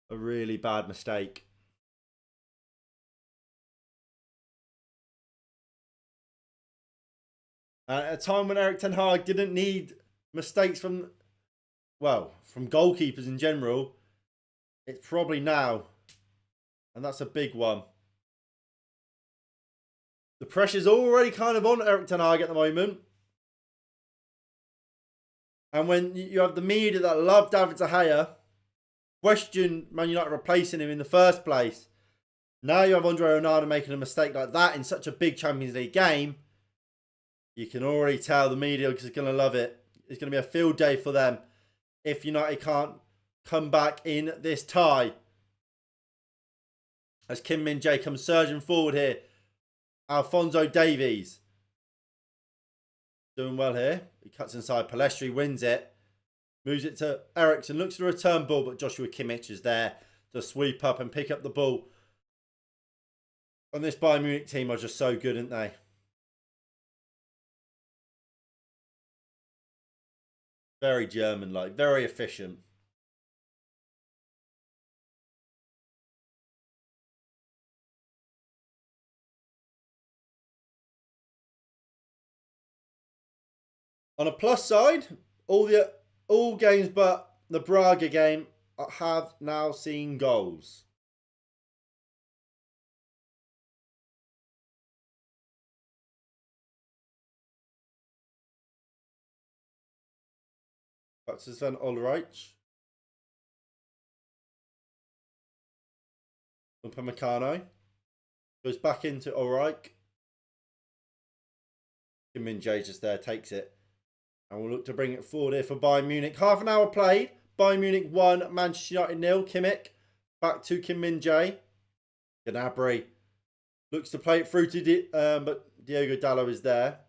A really bad mistake. At a time when Erik ten Hag didn't need mistakes from goalkeepers in general, it's probably now. And that's a big one. The pressure's already kind of on Erik ten Hag at the moment. And when you have the media that love David De Gea, question Man United replacing him in the first place. Now you have Andre Onana making a mistake like that in such a big Champions League game. You can already tell the media is going to love it. It's going to be a field day for them if United can't come back in this tie. As Kim Min-jae comes surging forward here. Alphonso Davies. Doing well here. He cuts inside. Palestri wins it. Moves it to Eriksen. Looks for a return ball, but Joshua Kimmich is there to sweep up and pick up the ball. And this Bayern Munich team are just so good, aren't they? Very German-like. Very efficient. On a plus side, all games but the Braga game have now seen goals. Back to Sven Ulreich. Upamecano goes back into Ulreich. Kim Min-jae just there, takes it. And we'll look to bring it forward here for Bayern Munich. Half an hour played. Bayern Munich 1, Manchester United 0. Kimmich back to Kim Min-jae. Gnabry looks to play it through to but Diogo Dalot is there.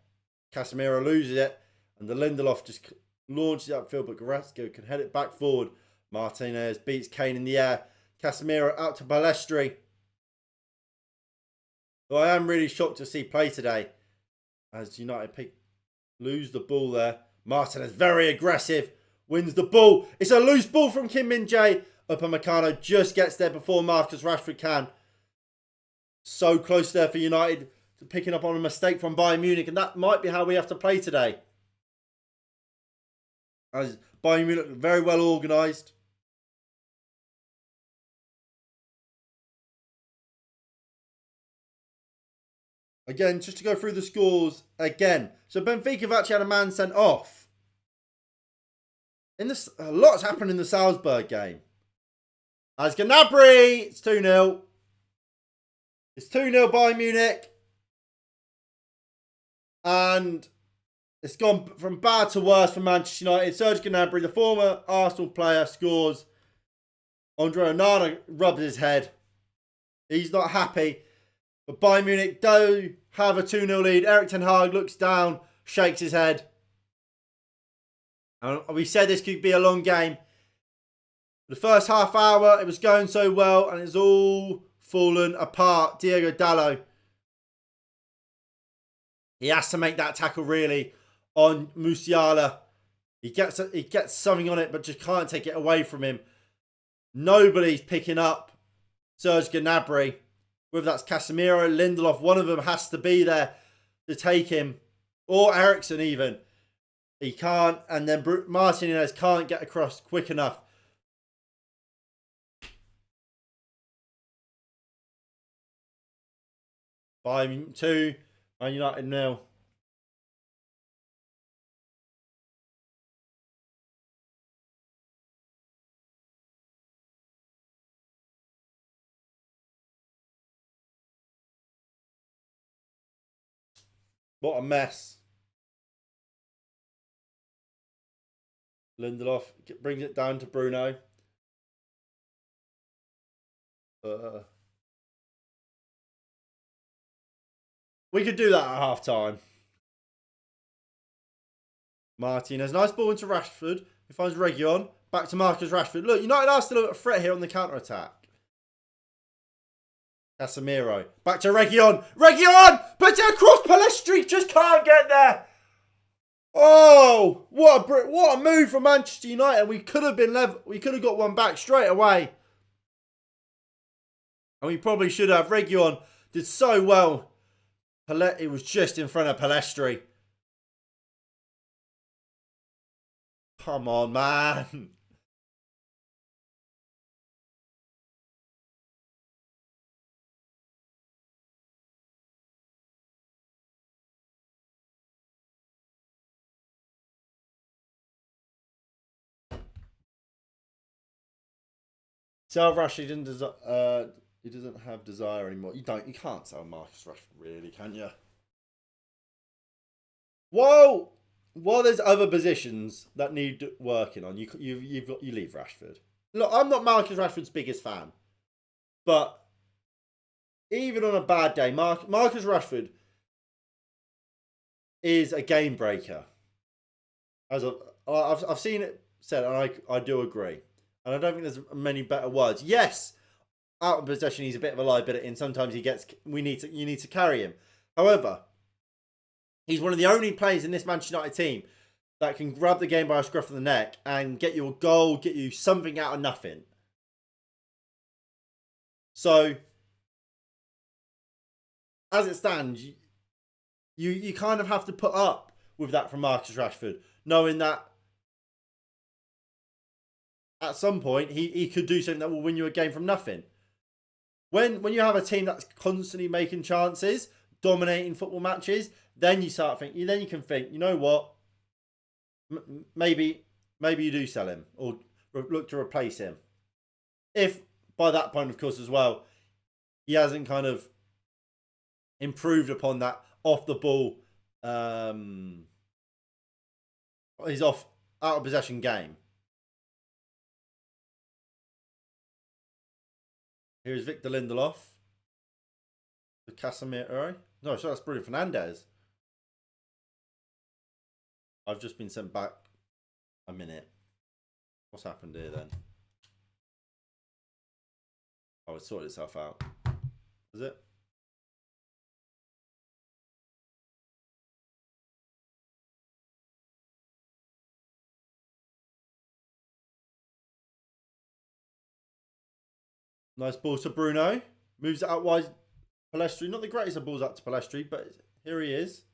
Casemiro loses it. And the Lindelof just launches it upfield, but Goretzka can head it back forward. Martinez beats Kane in the air. Casemiro out to Palestri. Who I am really shocked to see play today. As United lose the ball there. Martinez very aggressive. Wins the ball. It's a loose ball from Kim Min-jae. Upamecano just gets there before Marcus Rashford can. So close there for United to picking up on a mistake from Bayern Munich. And that might be how we have to play today. As Bayern Munich very well organised. Again, just to go through the scores again. So Benfica have actually had a man sent off. A lot's happened in the Salzburg game. As Gnabry, it's 2-0. It's 2-0 Bayern Munich. And it's gone from bad to worse for Manchester United. Serge Gnabry, the former Arsenal player, scores. Andre Onana rubs his head. He's not happy. But Bayern Munich do have a 2-0 lead. Erik ten Hag looks down, shakes his head. And we said this could be a long game. The first half hour, it was going so well, and it's all fallen apart. Diogo Dalot. He has to make that tackle, really, on Musiala. He gets something on it, but just can't take it away from him. Nobody's picking up Serge Gnabry. Whether that's Casemiro, Lindelof, one of them has to be there to take him. Or Eriksen even. He can't. And then Martinez can't get across quick enough. Bayern 2, Man United 0. What a mess. Lindelof brings it down to Bruno. We could do that at half time. Martinez, nice ball into Rashford. He finds Reguilon. Back to Marcus Rashford. Look, United are still a threat here on the counter-attack. Casemiro. Back to Reguilon. Reguilon! Puts it across. Palestri just can't get there. Oh, Wow! What a move from Manchester United. We could have been level. We could have got one back straight away. And we probably should have. Reguilon did so well. It was just in front of Palestri. Come on, man. Sell Rashford he doesn't have desire anymore. You can't sell Marcus Rashford, really, can you? Whoa! While there's other positions that need working on, you leave Rashford. Look, I'm not Marcus Rashford's biggest fan, but even on a bad day, Marcus Rashford is a game breaker. As I've seen it said, and I do agree. And I don't think there's many better words. Yes, out of possession, he's a bit of a liability, and sometimes you need to carry him. However, he's one of the only players in this Manchester United team that can grab the game by a scruff of the neck and get you a goal, get you something out of nothing. So, as it stands, you kind of have to put up with that from Marcus Rashford, knowing that at some point he could do something that will win you a game from nothing. When you have a team that's constantly making chances, dominating football matches, then you start thinking. Then you can think, you know what? Maybe you do sell him or look to replace him. If by that point, of course, as well, he hasn't kind of improved upon that off the ball. He's out of possession game. Here's Victor Lindelof. The Casemiro. No, so that's Bruno Fernandes. I've just been sent back a minute. What's happened here then? Oh, it sorted itself out. Is it? Nice ball to Bruno. Moves it out wide. Palestri. Not the greatest of balls out to Palestri, but here he is.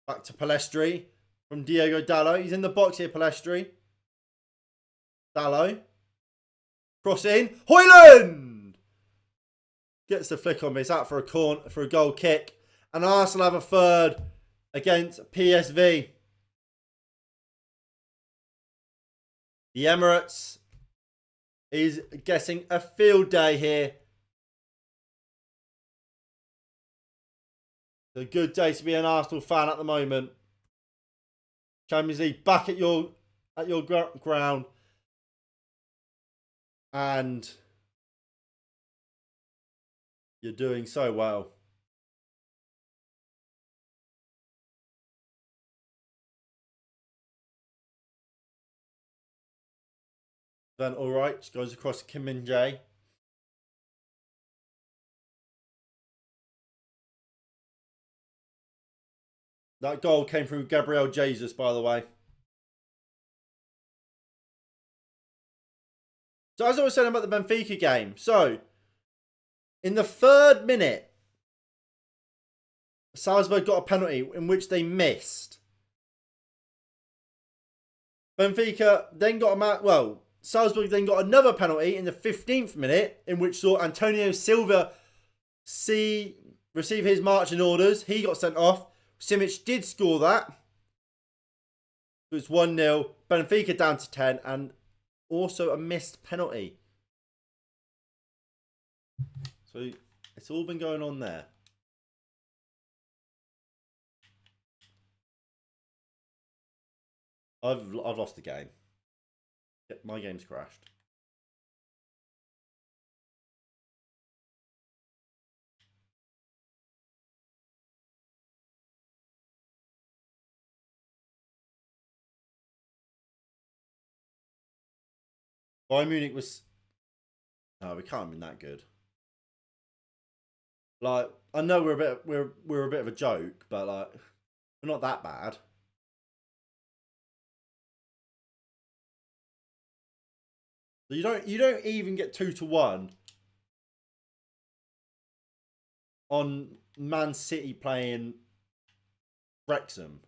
Back to Palestri from Diego Dallo. He's in the box here, Palestri. Dallo. Cross in. Højlund! Gets the flick on me. It's out for a goal kick. And Arsenal have a third against PSV. The Emirates is getting a field day here. It's a good day to be an Arsenal fan at the moment. Champions League back at your ground. And you're doing so well. Then all right, just goes across to Kim Min-jae. That goal came through Gabriel Jesus, by the way. So as I was saying about the Benfica game, so in the 3rd minute, Salzburg got a penalty in which they missed. Benfica then got Salzburg then got another penalty in the 15th minute in which saw Antonio Silva receive his marching orders. He got sent off. Simic did score that. It was 1-0. Benfica down to 10 and also a missed penalty. So it's all been going on there. I've lost the game. My game's crashed. Bayern Munich was. No, we can't have been that good. Like, I know we're a bit of a joke, but like, But not that bad. So you don't even get 2-1 on Man City playing Wrexham.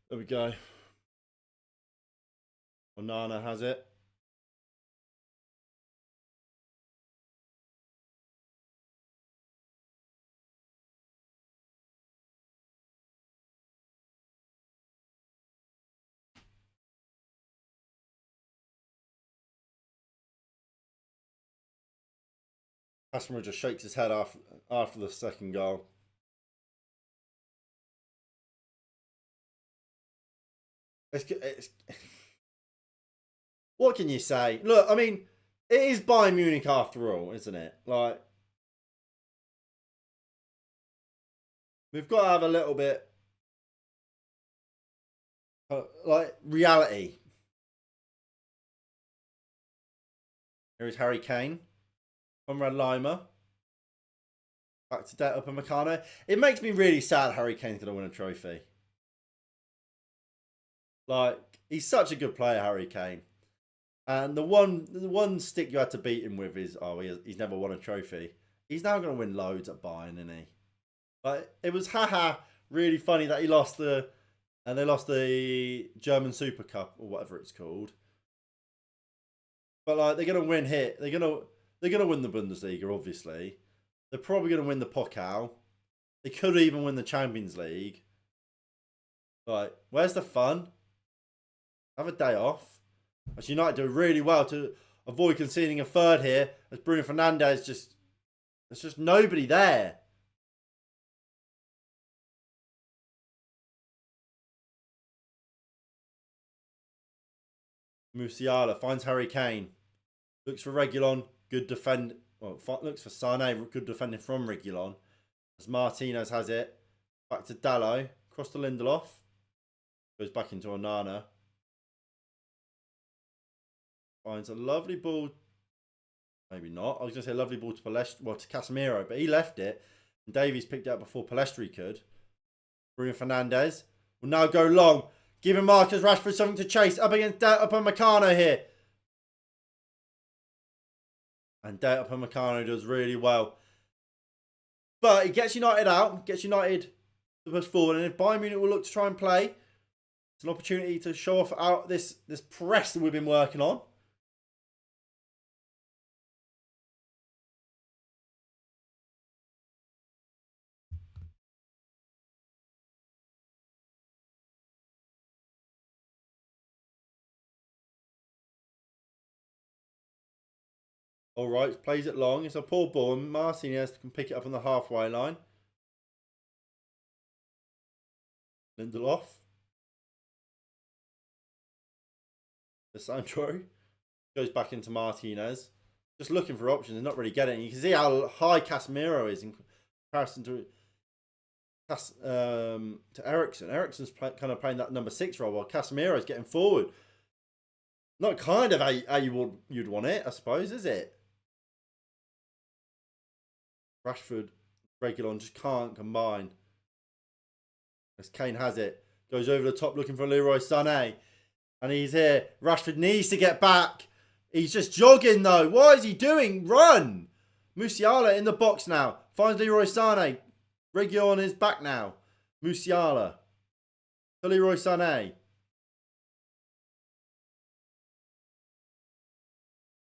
There we go. Onana has it. Customer just shakes his head after the second goal. It's what can you say? Look, I mean, it is Bayern Munich after all, isn't it? Like, we've got to have a little bit, like, reality. Here is Harry Kane. Conrad Lima. Back to Upamecano. It makes me really sad Harry Kane's going to win a trophy. Like, he's such a good player, Harry Kane. And the one stick you had to beat him with is, he's never won a trophy. He's now going to win loads at Bayern, isn't he? Like, it was really funny that he lost they lost the German Super Cup or whatever it's called. But like, they're going to win here. They're going to win the Bundesliga, obviously. They're probably going to win the Pokal. They could even win the Champions League. Like, where's the fun? Have a day off. As United do really well to avoid conceding a third here. As Bruno Fernandes there's just nobody there. Musiala finds Harry Kane. Looks for Reguilon. Good defend. Well, looks for Sané. Good defending from Reguilon. As Martinez has it. Back to Dalot. Cross to Lindelof. Goes back into Onana. Finds a lovely ball. Maybe not. I was going to say a lovely ball to to Casemiro, but he left it. And Davies picked it up before Pellistri could. Bruno Fernandes will now go long. Giving Marcus Rashford something to chase. Up against Upamecano here. And Upamecano does really well. But he gets United out. Gets United to push forward. And if Bayern Munich will look to try and play, it's an opportunity to show off out this press that we've been working on. All right, plays it long. It's a poor ball, and Martinez can pick it up on the halfway line. Lindelof. Sandro goes back into Martinez. Just looking for options and not really getting it. You can see how high Casemiro is in comparison to Eriksen. Eriksen's kind of playing that number 6 role while Casemiro's getting forward. Not kind of how you'd want it, I suppose, is it? Rashford, Reguilon just can't combine. As Kane has it. Goes over the top looking for Leroy Sané. And he's here. Rashford needs to get back. He's just jogging though. What is he doing? Run! Musiala in the box now. Finds Leroy Sané. Reguilon is back now. Musiala. To Leroy Sané.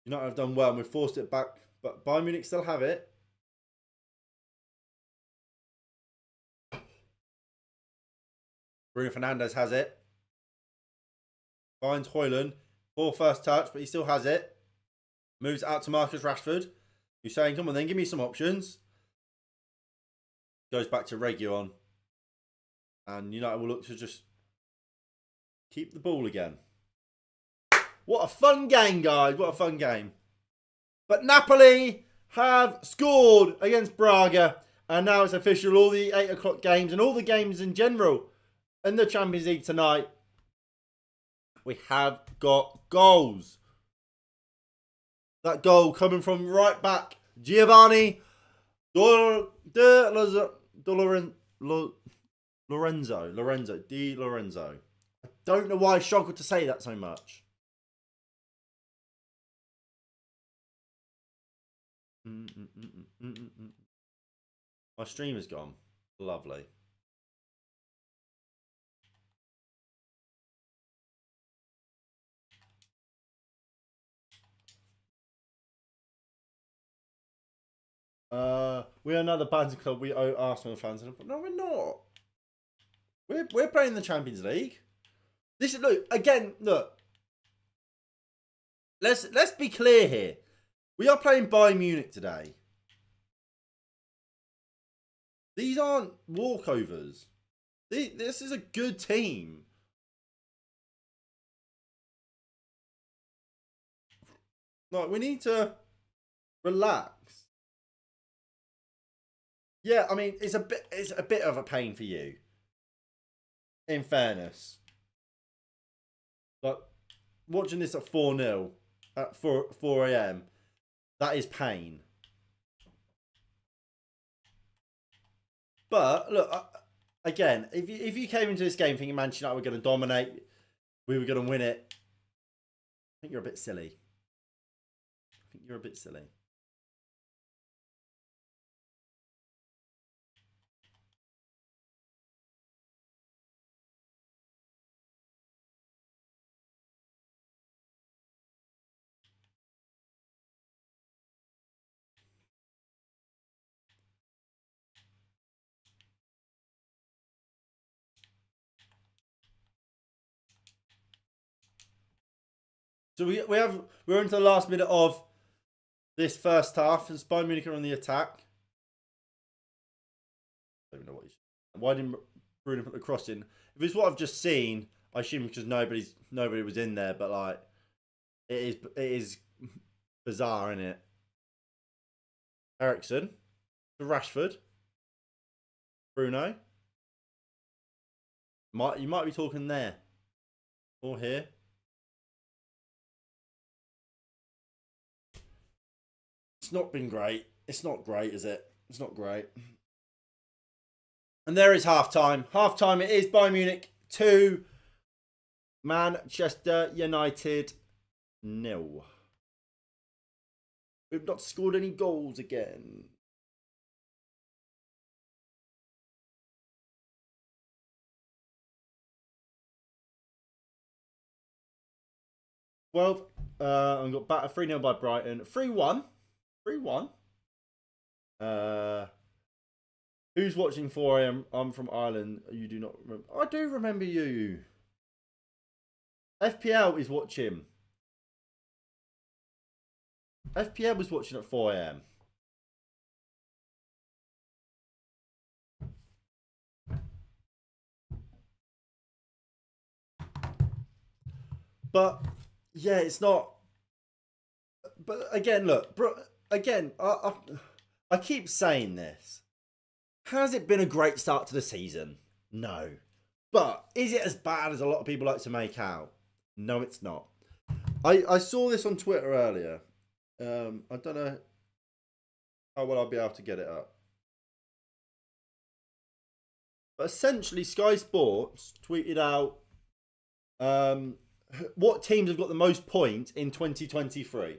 United have done well and we've forced it back. But Bayern Munich still have it. Bruno Fernandes has it. Finds Højlund. Poor first touch, but he still has it. Moves out to Marcus Rashford. You're saying, come on then, give me some options. Goes back to Reguilon. And United will look to just keep the ball again. What a fun game, guys. What a fun game. But Napoli have scored against Braga. And now it's official. All the 8 o'clock games and all the games in general in the Champions League tonight. We have got goals. That goal coming from right back Giovanni Lorenzo. Di Lorenzo. I don't know why I struggle to say that so much. My stream is gone. Lovely. We're another banter club. We owe Arsenal fans. No, we're not. We're playing the Champions League. This is look. Let's be clear here. We are playing Bayern Munich today. These aren't walkovers. This is a good team. Like, we need to relax. Yeah, I mean, it's a bit of a pain for you. In fairness. But watching this at 4-0 at 4 a.m. that is pain. But look, again, if you came into this game thinking Manchester United were going to dominate, we were going to win it, I think you're a bit silly. So we're into the last minute of this first half, and Bayern Munich are on the attack. I don't even know what why didn't Bruno put the cross in? If it's what I've just seen, I assume because nobody was in there, but like it is bizarre, isn't it? Ericsson to Rashford. Bruno. You might be talking there. Or here. It's not been great. It's not great, is it? It's not great. And there is half-time. Half-time it is. Bayern Munich 2. Manchester United 0. We've not scored any goals again. I got battered 3-0 by Brighton. 3-1. 3-1. Who's watching 4 a.m? I'm from Ireland. You do not remember. I do remember you. FPL is watching. FPL was watching at 4 a.m. But yeah, it's not. But again, look, bro. Again, I keep saying this. Has it been a great start to the season? No. But is it as bad as a lot of people like to make out? No, it's not. I saw this on Twitter earlier. I don't know how well I'll be able to get it up. But essentially, Sky Sports tweeted out what teams have got the most points in 2023.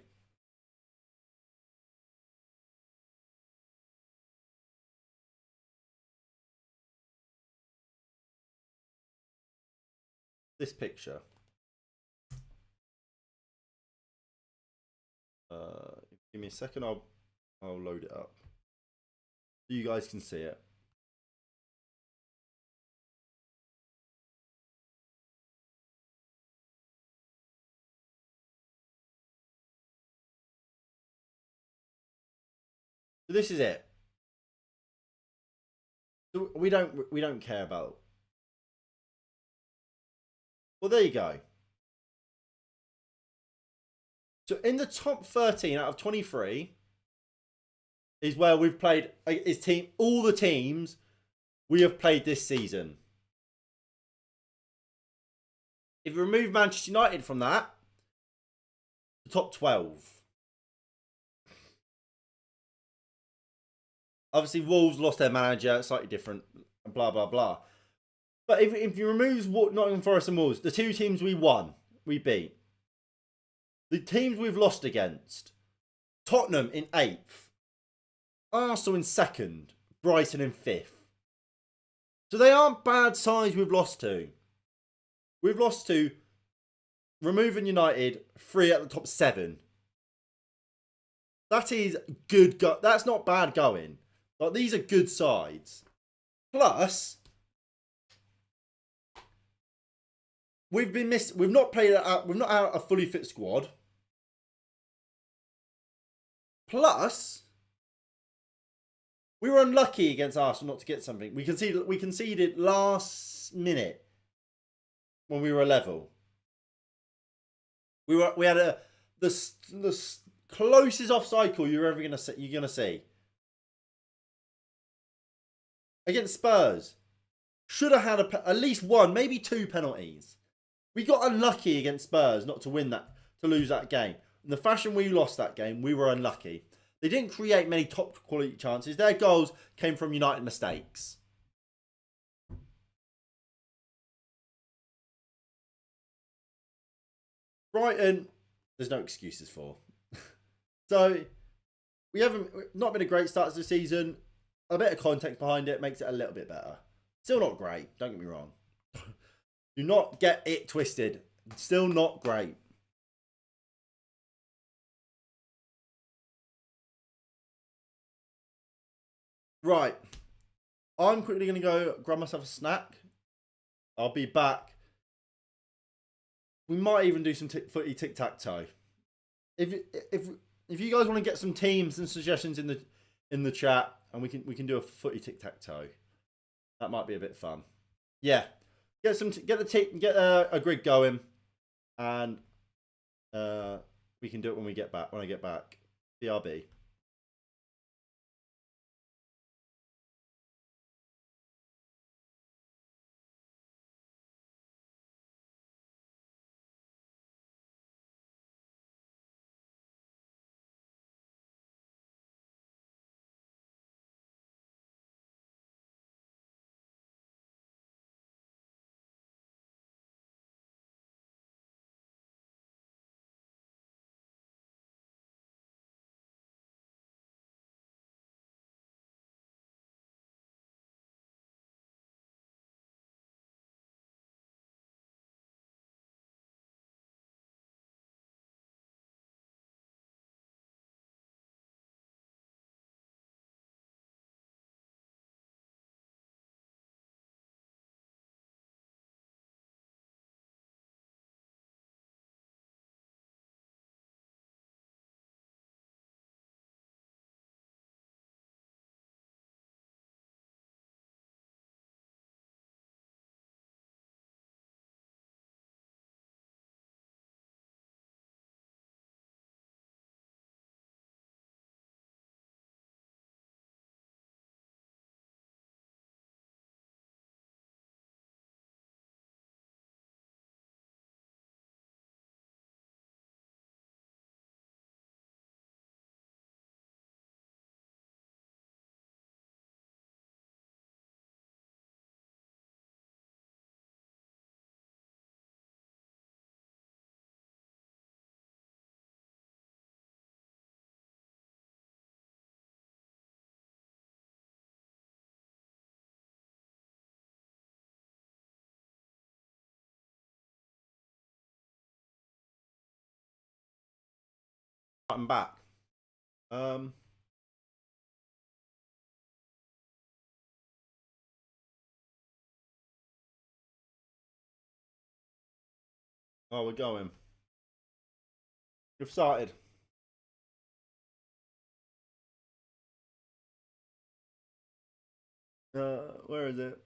This picture. Give me a second. I'll load it up so you guys can see it. So this is it. So we don't care about. Well, there you go. So in the top 13 out of 23 is where we've played all the teams we have played this season. If you remove Manchester United from that, the top 12. Obviously, Wolves lost their manager, slightly different, blah, blah, blah. But if you remove Nottingham Forest and Wolves, the two teams we beat. The teams we've lost against, Tottenham in 8th, Arsenal in 2nd, Brighton in 5th. So they aren't bad sides we've lost to. We've lost to, removing United, 3 at the top 7. That is good. That's not bad going. Like, these are good sides. Plus, we've not played out. We've not had a fully fit squad. Plus, we were unlucky against Arsenal not to get something. We conceded last minute when we were level. We had the closest offside call you're gonna see against Spurs. Should have had at least one, maybe 2 penalties. We got unlucky against Spurs not to win that, to lose that game. In the fashion we lost that game, we were unlucky. They didn't create many top quality chances. Their goals came from United mistakes. Brighton, there's no excuses for. So, we haven't not been a great start to the season. A bit of context behind it makes it a little bit better. Still not great, don't get me wrong. Do not get it twisted. Still not great. Right. I'm quickly going to go grab myself a snack. I'll be back. We might even do some footy tic-tac-toe. If you guys want to get some teams and suggestions in the chat, and we can do a footy tic-tac-toe. That might be a bit fun. Yeah. Get a grid going, and we can do it when I get back. BRB. I'm back. Oh, we're going. We've started. Where is it?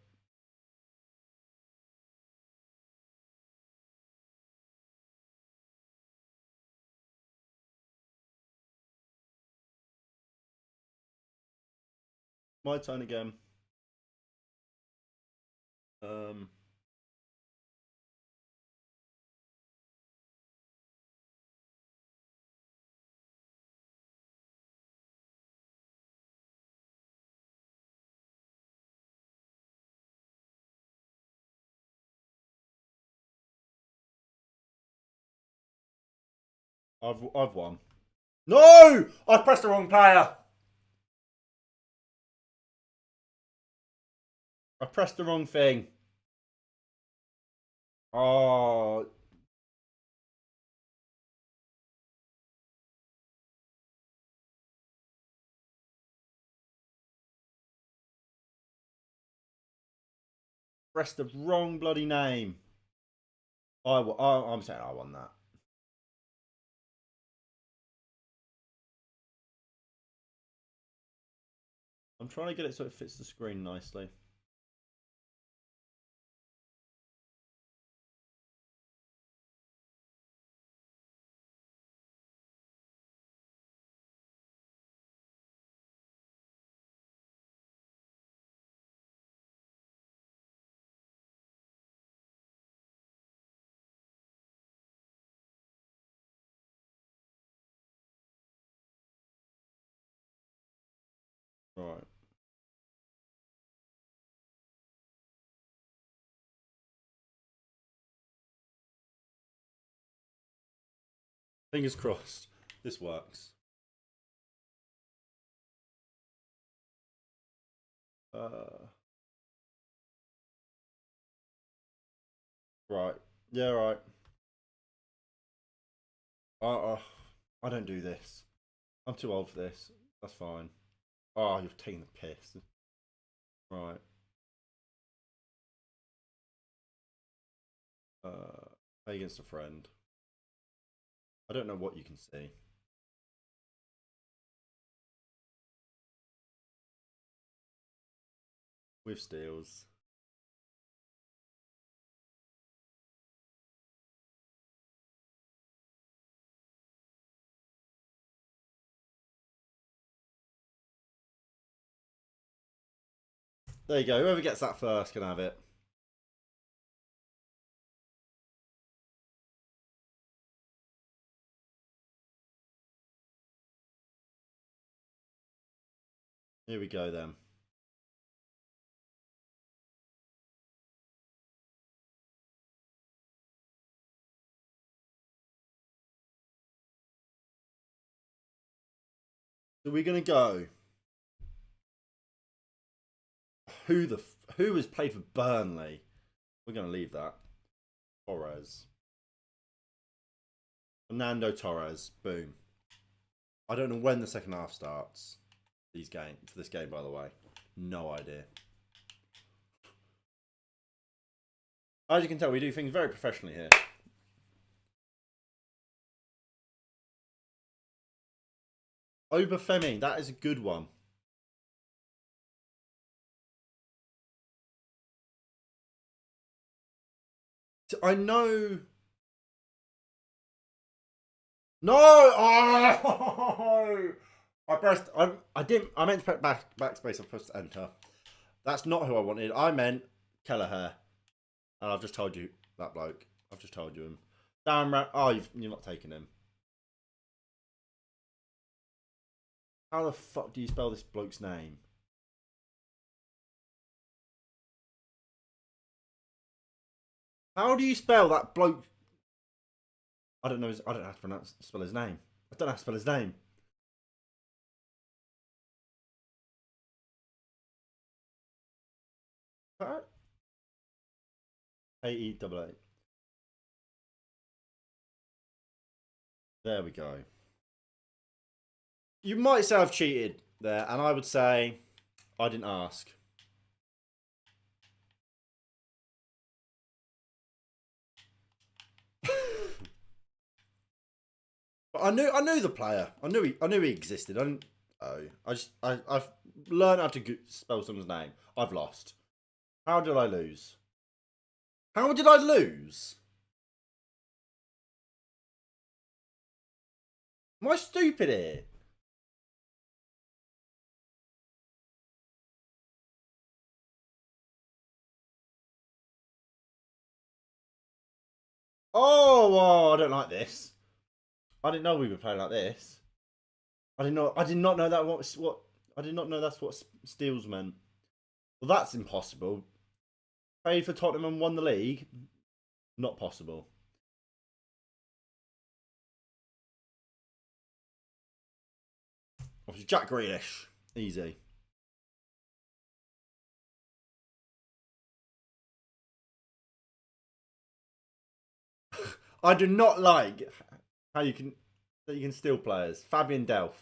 My turn again. Um, I've won. No! I pressed the wrong player. I pressed the wrong thing. Oh, pressed the wrong bloody name. I'm saying I won that. I'm trying to get it so it fits the screen nicely. Right. Fingers crossed. This works. Right. Yeah, right. I don't do this. I'm too old for this. That's fine. Oh, you've taken the piss. Right. Play against a friend. I don't know what you can see. With steals. There you go. Whoever gets that first can have it. Here we go then. So we're gonna go. Who has played for Burnley? We're gonna leave that. Torres. Fernando Torres. Boom. I don't know when the second half starts. For this game, by the way. No idea. As you can tell, we do things very professionally here. Obafemi, that is a good one. I know. No! Oh! I pressed. I didn't. I meant to press backspace. I pressed enter. That's not who I wanted. I meant Kelleher. And I've just told you that bloke. I've just told you him. Damn right. Oh, you're not taking him. How the fuck do you spell this bloke's name? How do you spell that bloke? I don't know. I don't know how to spell his name. I don't know how to spell his name. A-E-double-A. There we go. You might say I've cheated there, and I would say I didn't ask. But I knew the player. I knew he existed. Oh, I've learned how to spell someone's name. I've lost. How did I lose? How did I lose? Am I stupid here? Oh, I don't like this. I didn't know we were playing like this. I did not know that what I did not know that's what steals meant. Well, that's impossible. Played for Tottenham and won the league. Not possible. Obviously, Jack Grealish. Easy. I do not like how you can steal players. Fabian Delph.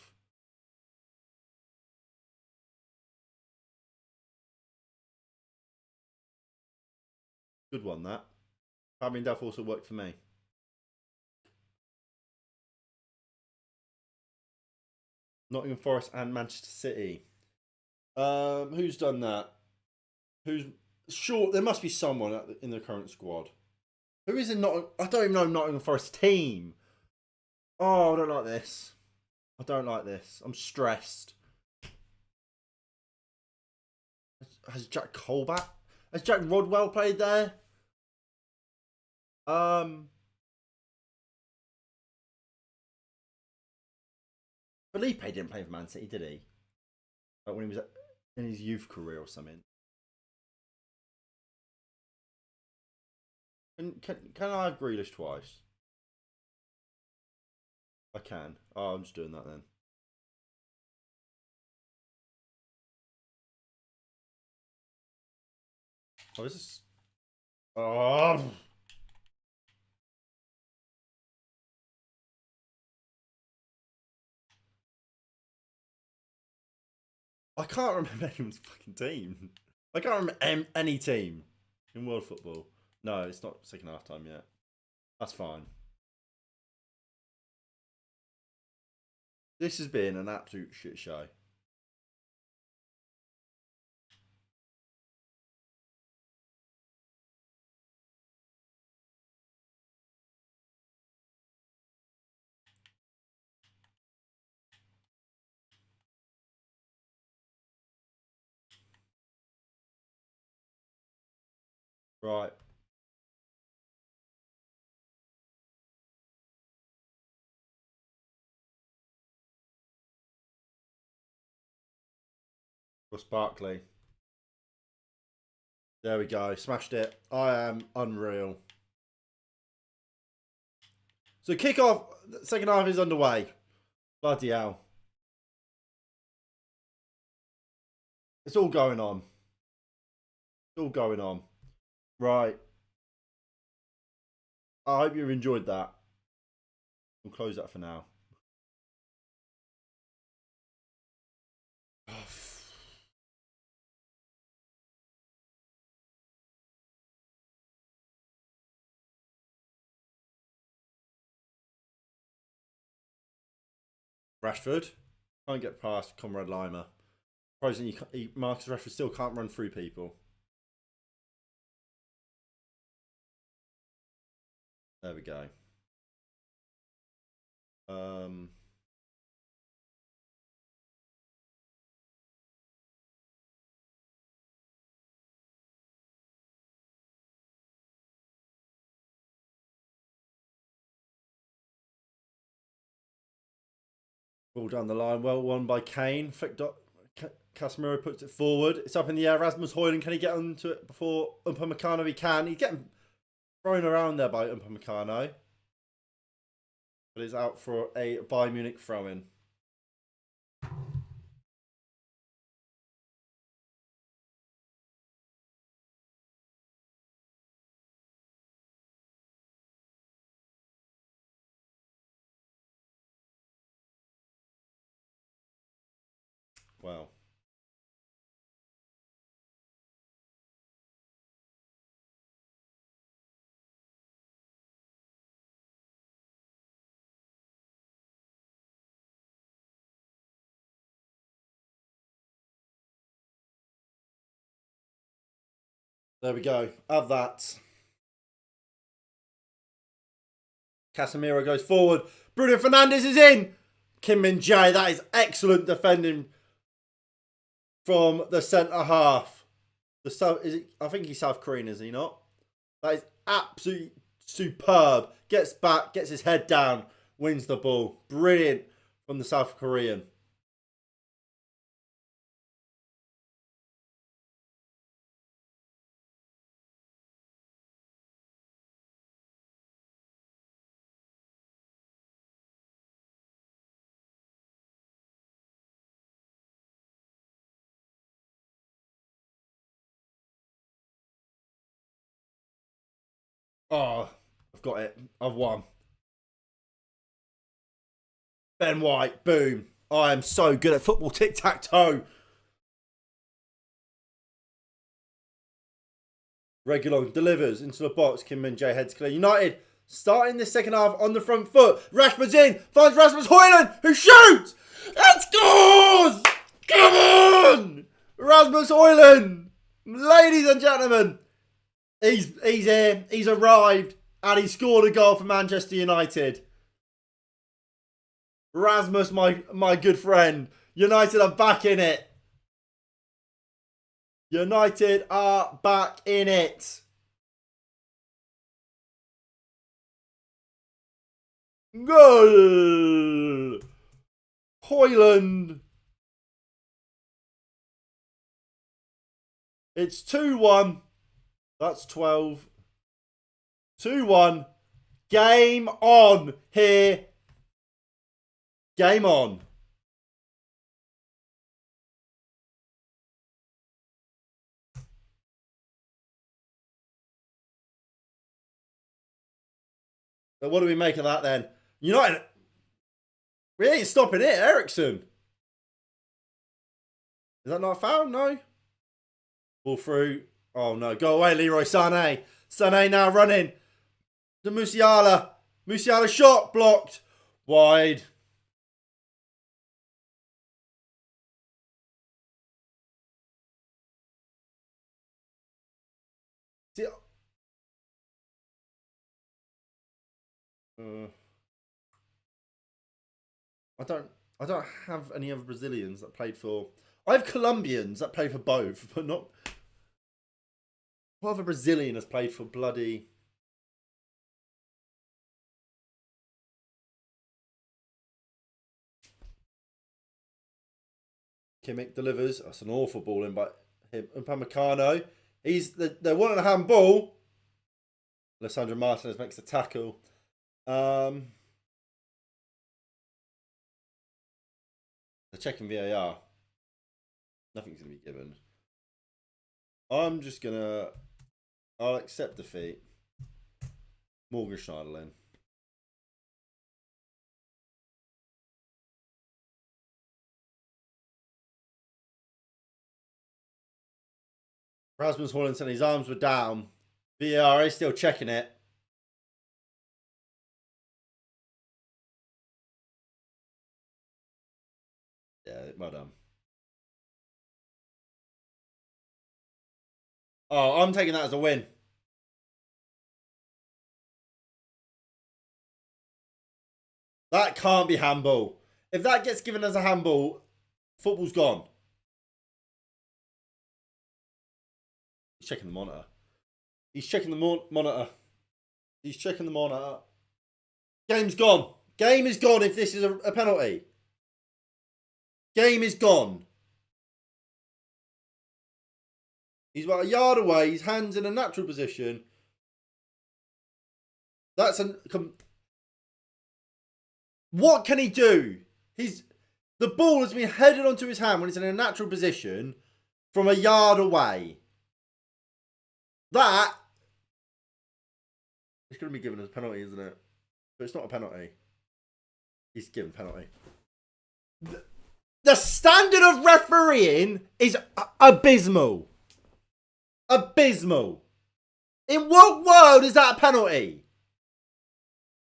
Good one, that. Fabian Delph also worked for me. Nottingham Forest and Manchester City. Who's done that? Who's sure? There must be someone in the current squad. Who is in Nottingham? I don't even know Nottingham Forest team. Oh, I don't like this. I don't like this. I'm stressed. Has Jack Colback? Has Jack Rodwell played there? Felipe didn't play for Man City, did he? Like when he was in his youth career or something. Can I have Grealish twice? I can. Oh, I'm just doing that then. Oh, is this? Oh. I can't remember anyone's fucking team. I can't remember any team in world football. No, it's not second half time yet. That's fine. This has been an absolute shit show. Right. Ross Barkley. There we go. Smashed it. I am unreal. So kick off. Second half is underway. Bloody hell. It's all going on. It's all going on. Right. I hope you've enjoyed that. We'll close that for now. Rashford can't get past Conrad Lima. Surprisingly, Marcus Rashford still can't run through people. There we go. All down the line. Well won by Kane. Casemiro puts it forward. It's up in the air. Rasmus Højlund, can he get onto it before Upamecano? He can. He's getting thrown around there by Upamecano. But it's out for a Bayern Munich throw-in. Well. There we go. Have that. Casemiro goes forward. Bruno Fernandes is in. Kim Min-jae. That is excellent defending from the centre half. I think he's South Korean, is he not? That is absolutely superb. Gets back, gets his head down, wins the ball. Brilliant from the South Korean. Oh, I've got it. I've won. Ben White, boom. I am so good at football tic-tac-toe. Reguilon delivers into the box. Kim Min-jae heads clear. United starting the second half on the front foot. Rashford's in. Finds Rasmus Højlund, who shoots and scores! Come on! Rasmus Højlund. Ladies and gentlemen. He's here. He's arrived. And he scored a goal for Manchester United. Rasmus, my good friend. United are back in it. United are back in it. Goal! Højlund. It's 2-1. That's 12. 2-1. Game on here. Game on. So what do we make of that then? United. We ain't stopping it, Ericsson. Is that not a foul? No. Ball through. Oh no. Go away, Leroy Sané. Sané now running. To Musiala. Musiala shot blocked. Wide. See, I don't have any other Brazilians that played for. I have Colombians that played for both, but not. What other Brazilian has played for bloody? Kimmich delivers. That's an awful ball in by him. Upamecano. They're wanting a handball. Alessandro Martinez makes the tackle. They're checking VAR. Nothing's going to be given. I'll accept defeat. Morgan Schneiderlin. Rasmus Højlund said his arms were down. VAR is still checking it. Yeah, well done. Oh, I'm taking that as a win. That can't be handball. If that gets given as a handball, football's gone. He's checking the monitor. He's checking the monitor. He's checking the monitor. Game's gone. Game is gone if this is a penalty. Game is gone. He's about a yard away. His hands in a natural position. That's what can he do? The ball has been headed onto his hand when it's in a natural position from a yard away. That it's going to be given as a penalty, isn't it? But it's not a penalty. He's given penalty. The standard of refereeing is abysmal. Abysmal. In what world is that a penalty?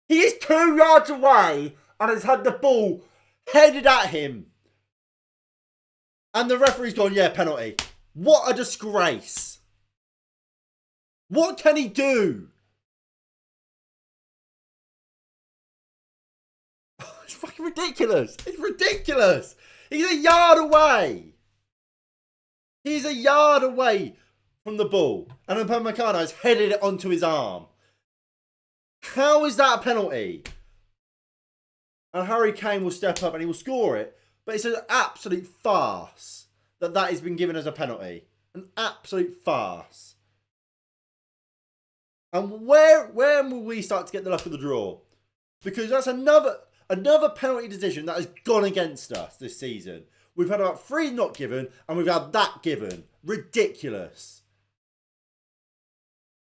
He is 2 yards away and has had the ball headed at him. And the referee's gone, yeah, penalty. What a disgrace. What can he do? It's fucking ridiculous. It's ridiculous. He's a yard away. He's a yard away from the ball. And then Upamecano has headed it onto his arm. How is that a penalty? And Harry Kane will step up and he will score it. But it's an absolute farce that has been given as a penalty. An absolute farce. And where will we start to get the luck of the draw? Because that's another penalty decision that has gone against us this season. We've had about 3 not given, and we've had that given. Ridiculous.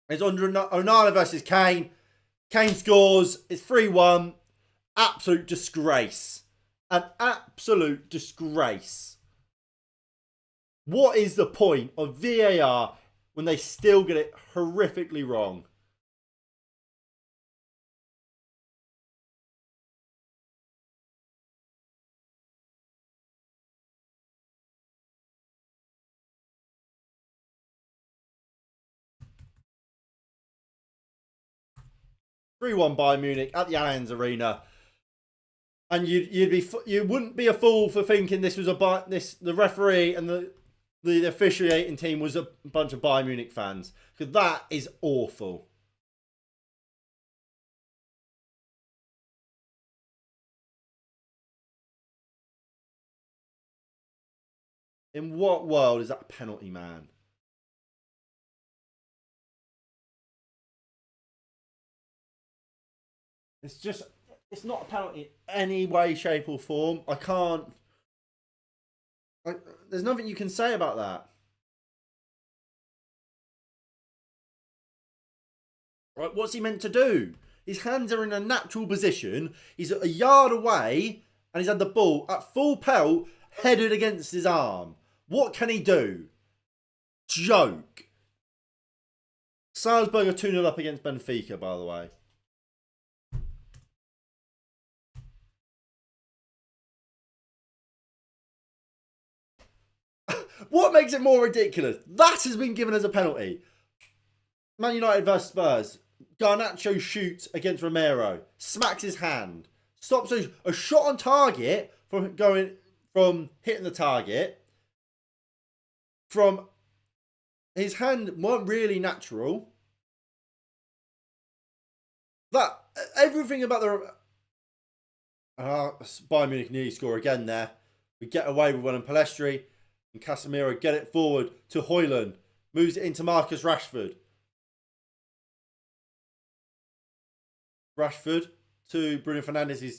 It's under Onana versus Kane. Kane scores. It's 3-1. Absolute disgrace. An absolute disgrace. What is the point of VAR when they still get it horrifically wrong? (3-1) Bayern Munich at the Allianz Arena, and you wouldn't be a fool for thinking this was the referee and the officiating team was a bunch of Bayern Munich fans, because that is awful. In what world is that a penalty, man? It's not a penalty in any way, shape, or form. I can't. There's nothing you can say about that. Right, what's he meant to do? His hands are in a natural position. He's a yard away, and he's had the ball at full pelt, headed against his arm. What can he do? Joke. Salzburg are 2-0 up against Benfica, by the way. What makes it more ridiculous? That has been given as a penalty. Man United versus Spurs. Garnacho shoots against Romero. Smacks his hand. Stops a shot on target from hitting the target. From his hand weren't really natural. That everything about the Bayern Munich nearly score again there. We get away with one, and Palestri and Casemiro get it forward to Højlund. Moves it into Marcus Rashford. Rashford to Bruno Fernandes. He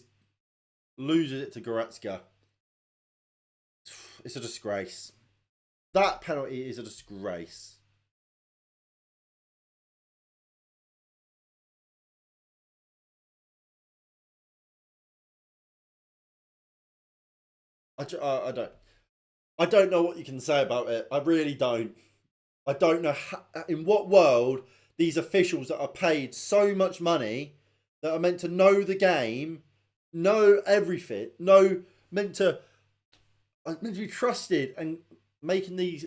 loses it to Goretzka. It's a disgrace. That penalty is a disgrace. I don't know what you can say about it. I really don't. I don't know in what world these officials that are paid so much money, that are meant to know the game, know everything, meant to be trusted and making these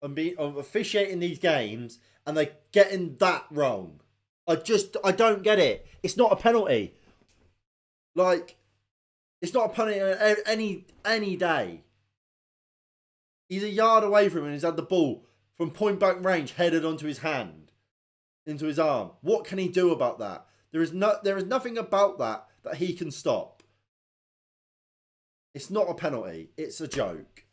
and officiating these games, and they're getting that wrong. I don't get it. It's not a penalty. Like, it's not a penalty any day. He's a yard away from him and he's had the ball from point blank range headed onto his hand, into his arm. What can he do about that? There is nothing about that he can stop. It's not a penalty. It's a joke.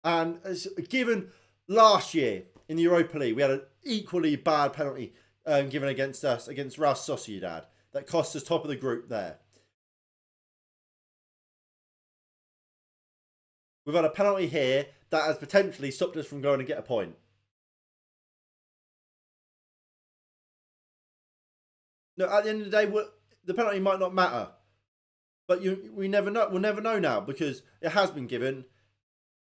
And as given last year in the Europa League, we had an equally bad penalty given against us, against Real Sociedad, that cost us top of the group there. We've had a penalty here that has potentially stopped us from going to get a point. No, at the end of the day, the penalty might not matter, but we never know. We'll never know now, because it has been given,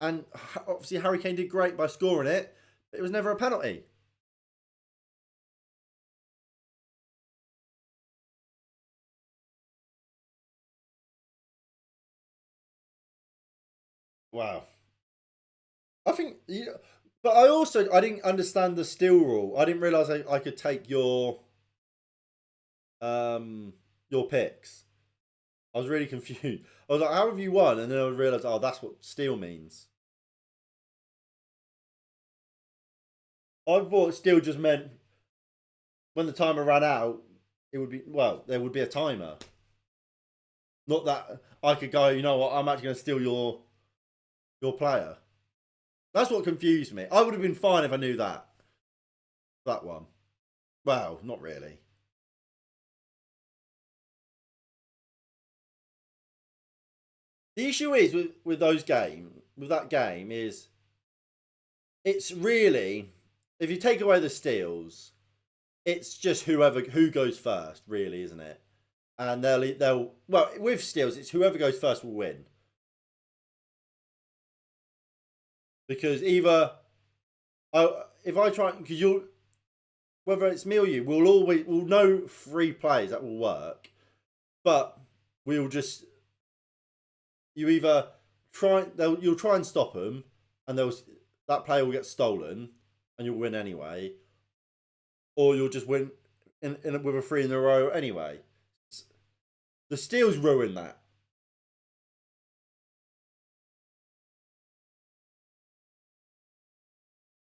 and obviously Harry Kane did great by scoring it, but it was never a penalty. Wow. I think But I didn't understand the steal rule. I didn't realise I could take your picks. I was really confused. I was like, how have you won? And then I realised, oh, that's what steal means. I thought steal just meant when the timer ran out, it would be, well, there would be a timer. Not that I could go, you know what, I'm actually going to steal your player. That's what confused me. I would have been fine if I knew that. That one. Well, not really. The issue is with that game is it's really, if you take away the steals, it's just who goes first, really, isn't it? And they'll well, with steals, it's whoever goes first will win. Because either if I try, because you'll, whether it's me or you, we'll know 3 plays that will work, but we'll just, you either you'll try and stop them, and that player will get stolen, and you'll win anyway, or you'll just win with a 3 in a row anyway. The steals ruin that.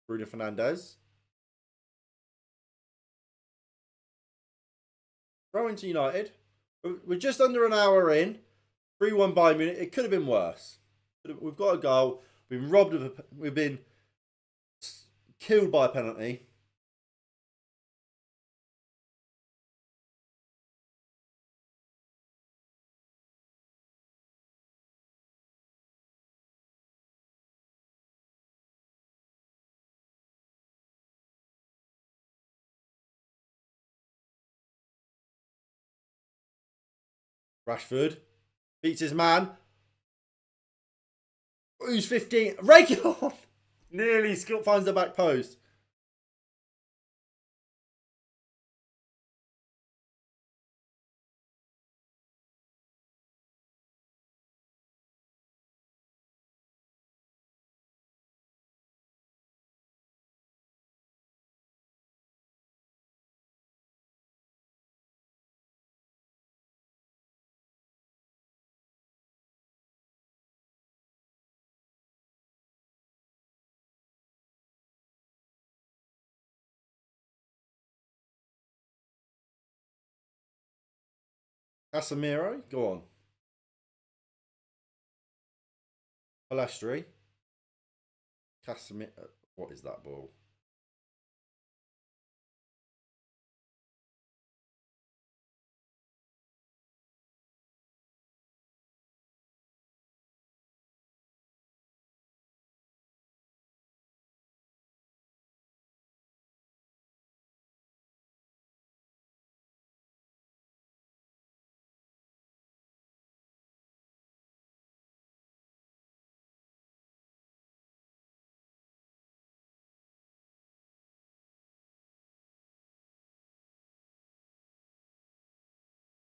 Bruno Fernandes. Throw into United. We're just under an hour in. 3-1 Bayern Munich. It could have been worse. We've got a goal. We've been robbed of we've been killed by a penalty. Rashford beats his man. Who's 15? Reguilon! Nearly finds the back post. Casemiro, go on. Palestri. Casemiro. What is that ball?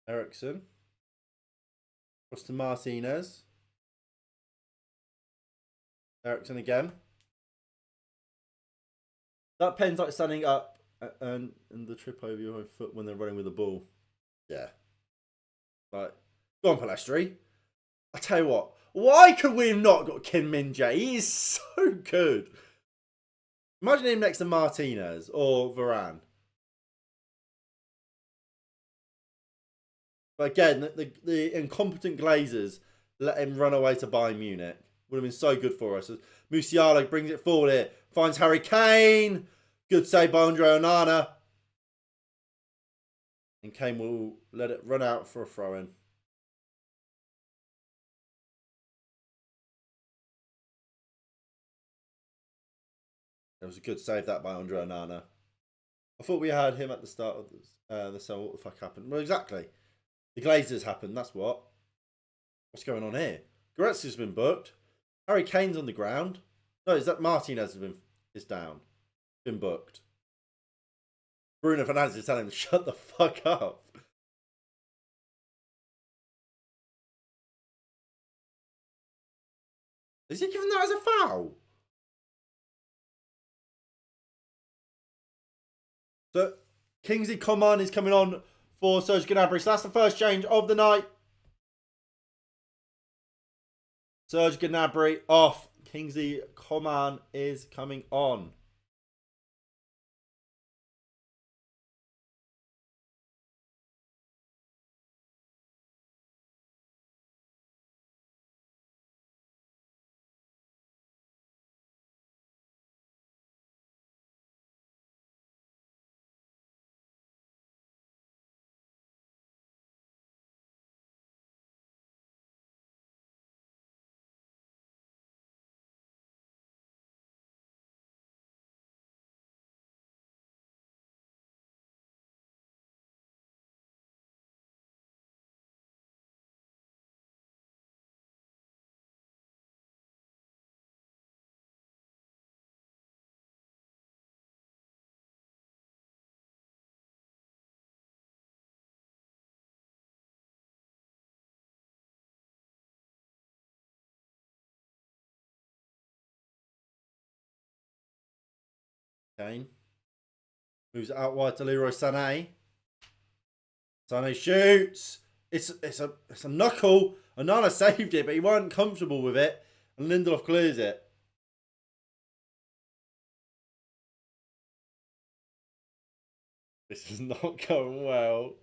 Ericsson. Cross to Martinez. Ericsson again. That pen's like standing up and the trip over your own foot when they're running with the ball. Yeah. Right. Go on, Palestri. I tell you what. Why could we have not got Kim Min-jae? He is so good. Imagine him next to Martinez or Varane. But again, the incompetent Glazers let him run away to Bayern Munich. Would have been so good for us. Musiala brings it forward here. Finds Harry Kane. Good save by Andre Onana. And Kane will let it run out for a throw-in. It was a good save that by Andre Onana. I thought we had him at the start of the so what the fuck happened? Well, exactly. The Glazers happened, that's what. What's going on here? Goretzka's been booked. Harry Kane's on the ground. No, is that Martinez is down? Been booked. Bruno Fernandes is telling him to shut the fuck up. Is he giving that as a foul? So Kingsley Coman is coming on for Serge Gnabry. So that's the first change of the night. Serge Gnabry off. Kingsley Coman is coming on. Kane moves it out wide to Leroy Sané. Sané shoots. It's a knuckle. Onana saved it, but he wasn't comfortable with it, and Lindelof clears it. This is not going well.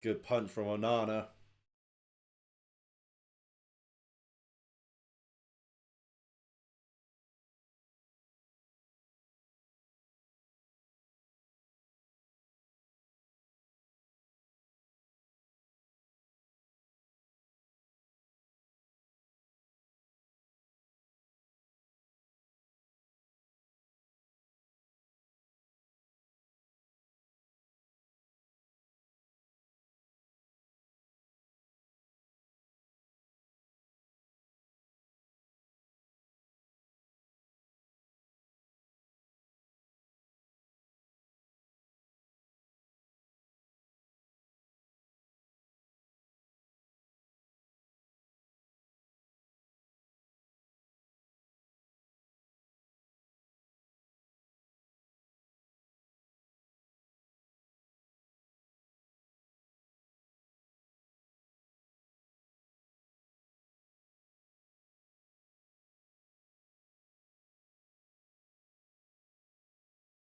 Good punch from Onana.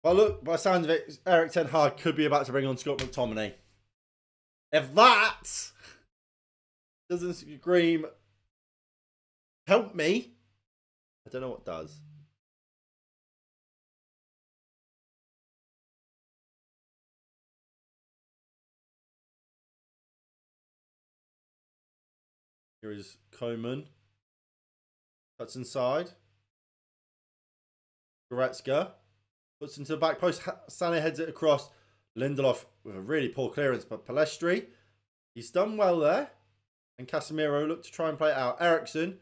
Well, look, by the sounds of it, Eric Ten Hag could be about to bring on Scott McTominay. If that doesn't scream, help me, I don't know what does. Here is Coman. Cuts inside. Goretzka puts into the back post. Sané heads it across. Lindelof with a really poor clearance, but Pellistri, he's done well there. And Casemiro look to try and play it out. Ericsson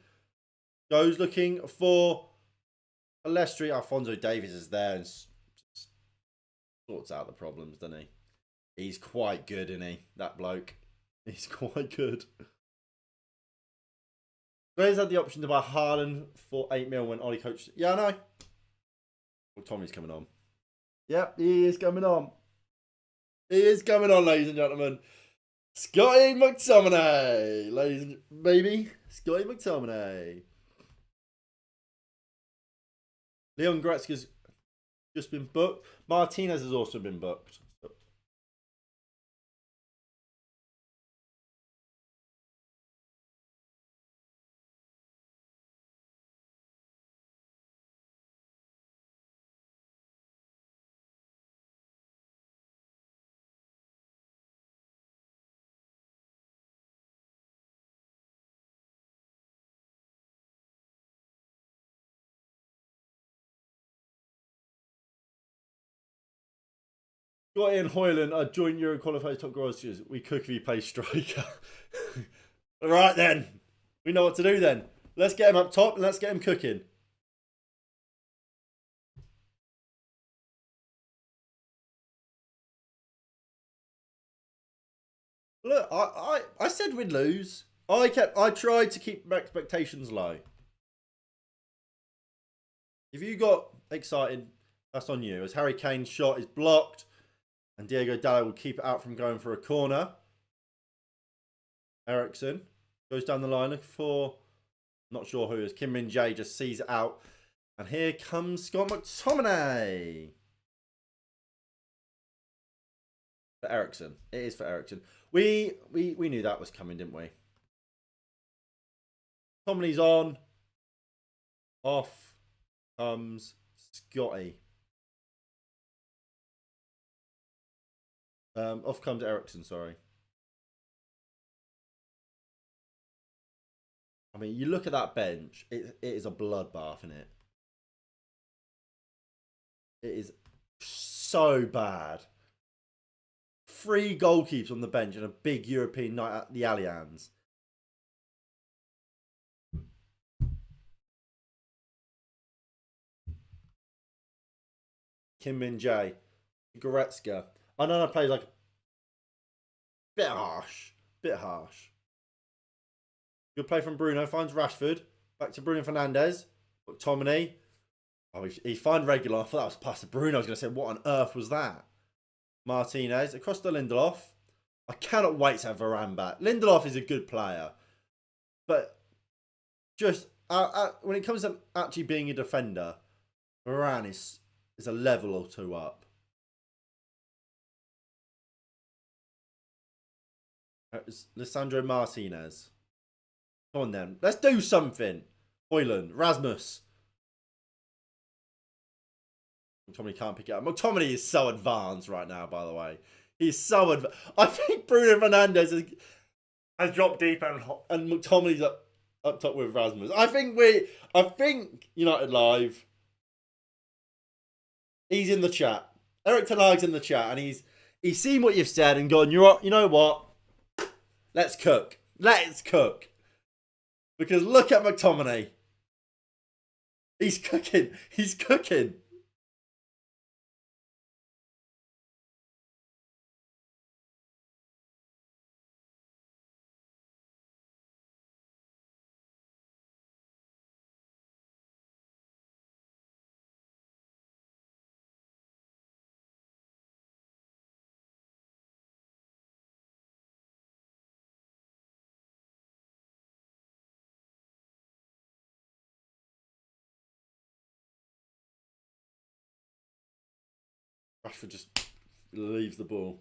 goes looking for Pellistri. Alphonso Davies is there and sorts out the problems, doesn't he? He's quite good, isn't he? That bloke. He's quite good. Players had the option to buy Haaland for 8 mil when Ollie coached. Yeah, I know. Well, Tommy's coming on. Yep, he is coming on. He is coming on, ladies and gentlemen. Scotty McTominay. Ladies and baby. Scotty McTominay. Leon Goretzka's just been booked. Martinez has also been booked. Scotty and Hoyland are joint Euro qualified top goals. We cook if he plays striker. All right then. We know what to do then. Let's get him up top and let's get him cooking. Look, I said we'd lose. I tried to keep expectations low. If you got excited, that's on you. As Harry Kane's shot is blocked, and Diego Dallo will keep it out from going for a corner. Ericsson goes down the line for, not sure who it is. Kim Min Jae just sees it out. And here comes Scott McTominay. For Ericsson. It is for Ericsson. We knew that was coming, didn't we? Tominay's on. Off comes Scotty. Off comes Ericsson, sorry. I mean, you look at that bench, it is a bloodbath, isn't it? It is so bad. 3 goalkeepers on the bench and a big European night at the Allianz. Kim Min Jae, Goretzka. I know that plays like a bit harsh. Good play from Bruno. Finds Rashford. Back to Bruno Fernandes. McTominay. Oh, he finds Regular. I thought that was past to Bruno. I was going to say, what on earth was that? Martinez. Across to Lindelof. I cannot wait to have Varane back. Lindelof is a good player. But just when it comes to actually being a defender, Varane is a level or two up. Lisandro Martinez. Come on then. Let's do something. Hoyland. Rasmus. McTominay can't pick it up. McTominay is so advanced right now, by the way. He's so advanced. I think Bruno Fernandes has dropped deep and McTominay's up top with Rasmus. I think United Live. He's in the chat. Eric Ten Hag's in the chat, and he's seen what you've said and gone, you know what? Let's cook. Let's cook. Because look at McTominay. He's cooking. He's cooking. Rashford just leaves the ball.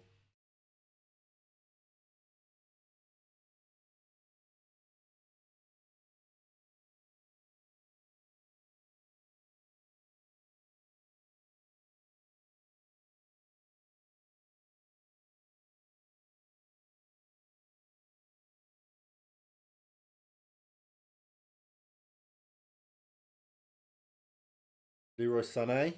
Leroy Sané.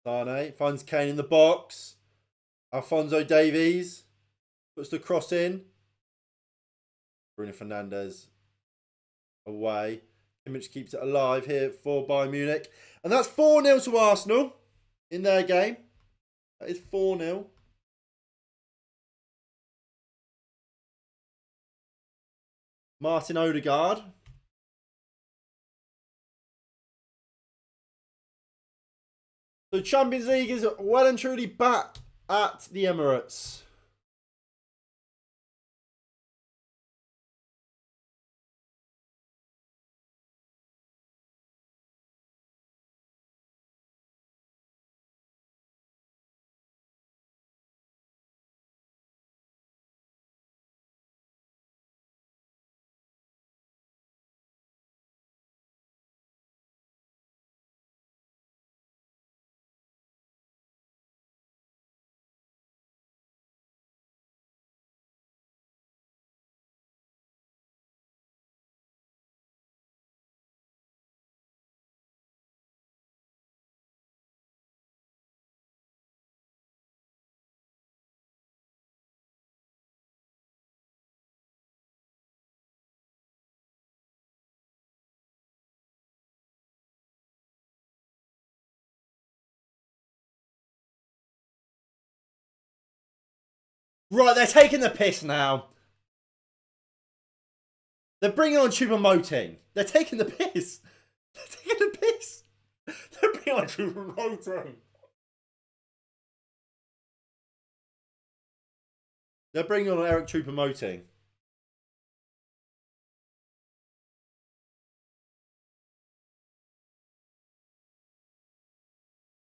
Sané finds Kane in the box. Alphonso Davies puts the cross in. Bruno Fernandes away. Kimmich keeps it alive here for Bayern Munich. And that's 4-0 to Arsenal in their game. That is 4-0. Martin Odegaard. So Champions League is well and truly back at the Emirates. Right, they're taking the piss now. They're bringing on Choupo-Moting. They're taking the piss. They're taking the piss. They're bringing on Choupo-Moting. They're bringing on Eric Choupo-Moting.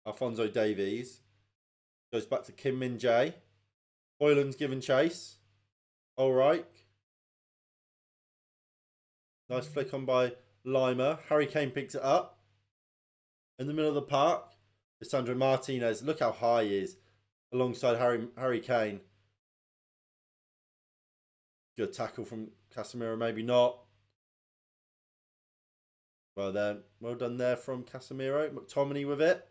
Alphonso Davies. Goes back to Kim Min Jae. Hoyland's given chase. All right. Nice flick on by Lima. Harry Kane picks it up. In the middle of the park. Lisandro Martinez. Look how high he is. Alongside Harry Kane. Good tackle from Casemiro. Maybe not. Well then. Well done there from Casemiro. McTominay with it.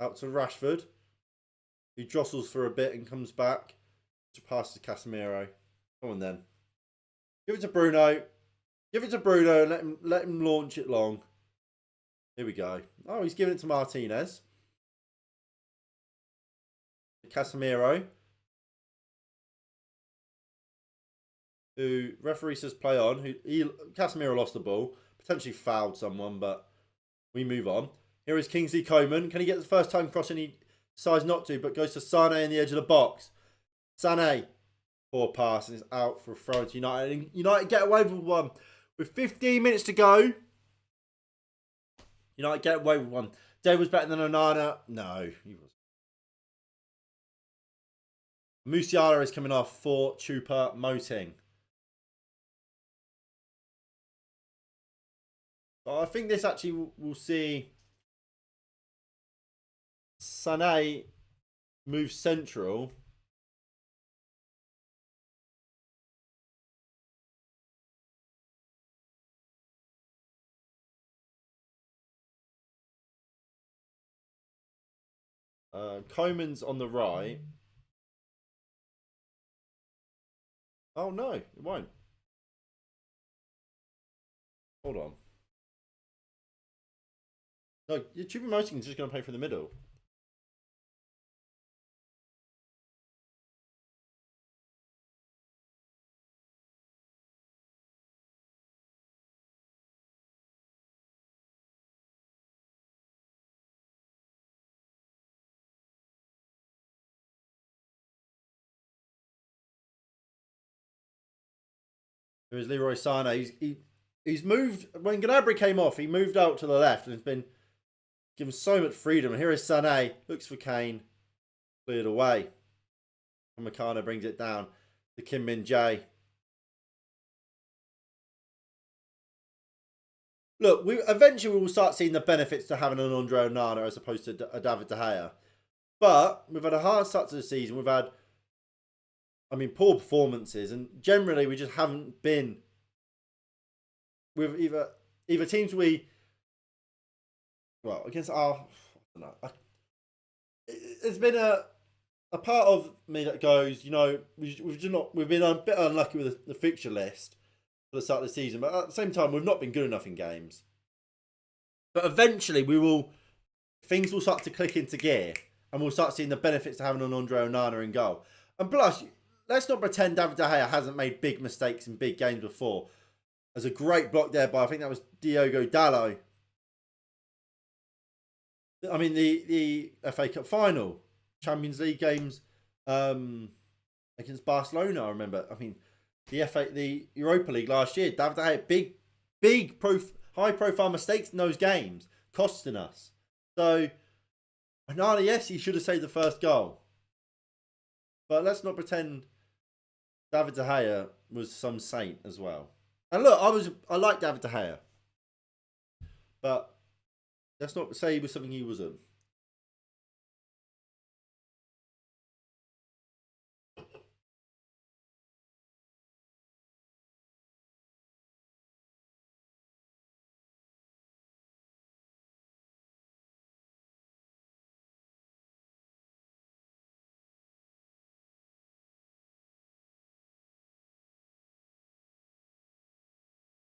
Out to Rashford, who jostles for a bit and comes back to pass to Casemiro. Come on then. Give it to Bruno. Give it to Bruno and let him launch it long. Here we go. Oh, he's giving it to Martinez. Casemiro. Who referee says play on. Casemiro lost the ball. Potentially fouled someone, but we move on. Here is Kingsley Coman. Can he get the first time crossing? He decides not to, but goes to Sané in the edge of the box. Sané. Poor pass and is out for a throw into United. United get away with one. With 15 minutes to go. United get away with one. Dave was better than Onana. No, he wasn't. Musiala is coming off for Choupo-Moting. So I think this actually will see Sané move central. Coman's on the right. Oh no, it won't. Hold on. No, Choupo-Moting is just going to play for the middle. There's Leroy Sané. He's moved when Gnabry came off. He moved out to the left and has been given so much freedom. And here is Sané. Looks for Kane. Cleared away. And Meccano brings it down to Kim Min Jae. Look, eventually we will start seeing the benefits to having an Andre Onana as opposed to a David De Gea. But we've had a hard start to the season. We've had, poor performances, and generally we just haven't been with either teams against our. I don't know. There's been a part of me that goes, we've been a bit unlucky with the fixture list for the start of the season, but at the same time we've not been good enough in games. But eventually things will start to click into gear, and we'll start seeing the benefits to having an Andre Onana in goal. And plus, let's not pretend David De Gea hasn't made big mistakes in big games before. There's a great block there by, I think that was Diogo Dalot. The FA Cup final, Champions League games against Barcelona, I remember. The Europa League last year, David De Gea, high-profile mistakes in those games, costing us. So, Onana, yes, he should have saved the first goal. But let's not pretend David De Gea was some saint as well. And look, I like David De Gea. But let's not say he was something he wasn't.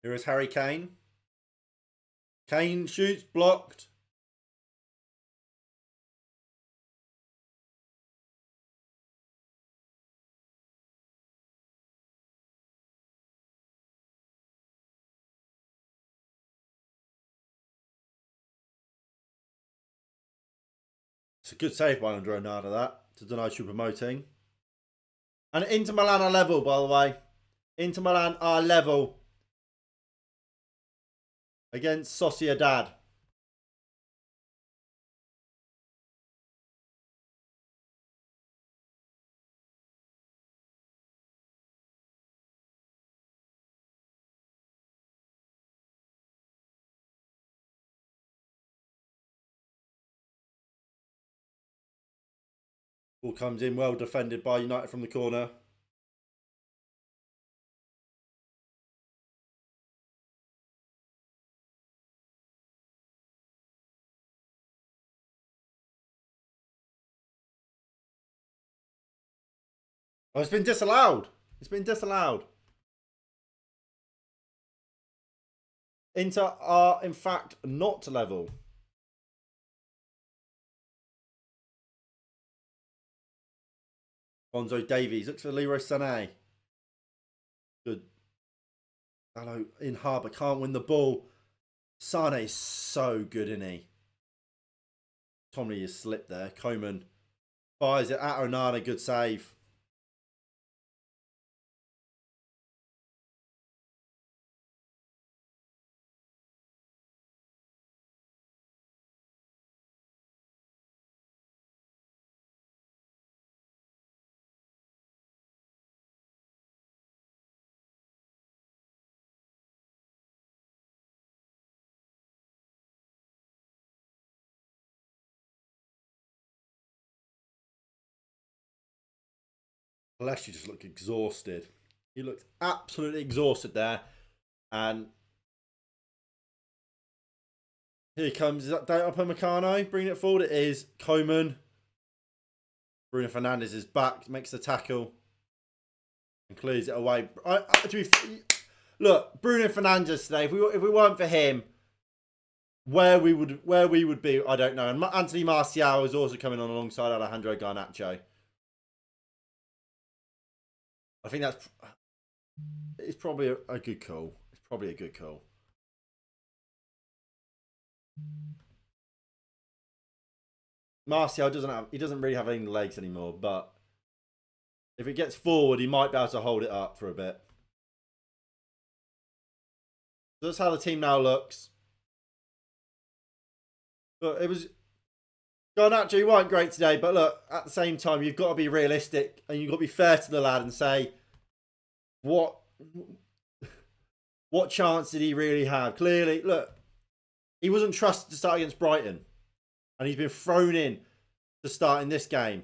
Here is Harry Kane. Kane shoots, blocked. It's a good save by Andre Onana, that, to deny true promoting. And Inter Milan are level, by the way. Inter Milan are level against Sociedad. Ball comes in, well defended by United from the corner. Oh, it's been disallowed. It's been disallowed. Inter are, in fact, not level. Bonzo Davies looks for Leroy Sané. Good. Hello, in hard, but can't win the ball. Sané is so good, isn't he? Tomley has slipped there. Coman fires it at Onana. Good save. Alessi just looked exhausted. He looked absolutely exhausted there. And here comes, is that Upamecano bringing it forward? It is. Coman. Bruno Fernandes is back, makes the tackle and clears it away. Look, Bruno Fernandes today, if we weren't for him, where we would be, I don't know. And Anthony Martial is also coming on alongside Alejandro Garnacho. I think it's probably a good call. It's probably a good call. Martial doesn't really have any legs anymore, but if it gets forward, he might be able to hold it up for a bit. So that's how the team now looks. But it was Garnacho, he weren't great today, but look, at the same time, you've got to be realistic and you've got to be fair to the lad and say, what chance did he really have? Clearly, look, he wasn't trusted to start against Brighton. And he's been thrown in to start in this game.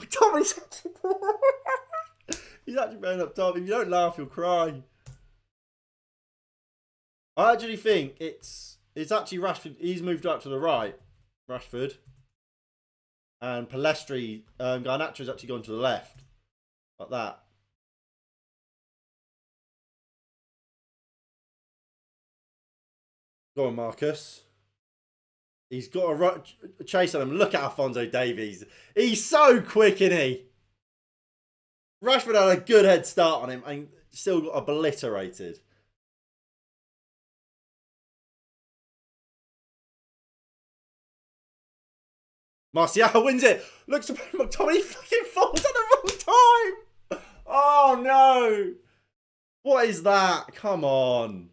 Tommy's he's actually going up top. If you don't laugh, you'll cry. I actually think it's actually Rashford. He's moved up to the right, Rashford. And Palestri, Garnacho's actually gone to the left. Like that. Go on, Marcus. He's got a chase on him. Look at Alphonso Davies. He's so quick, isn't he? Rashford had a good head start on him and still got obliterated. Martial wins it. Looks at McTominay, fucking falls at the wrong time. Oh no. What is that? Come on.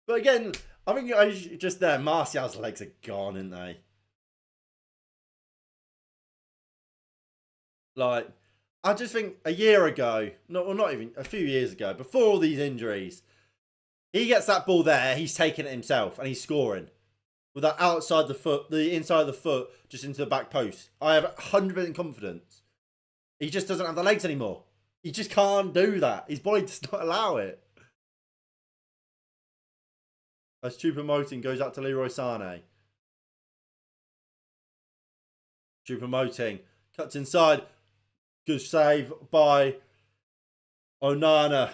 But again, I think just there, Martial's legs are gone, aren't they? Like, I just think a year ago, not even a few years ago, before all these injuries, he gets that ball there, he's taking it himself and he's scoring. With that outside the foot, the inside of the foot, just into the back post. I have 100% confidence. He just doesn't have the legs anymore. He just can't do that. His body does not allow it. As Choupo-Moting goes out to Leroy Sané. Choupo-Moting cuts inside. Good save by Onana.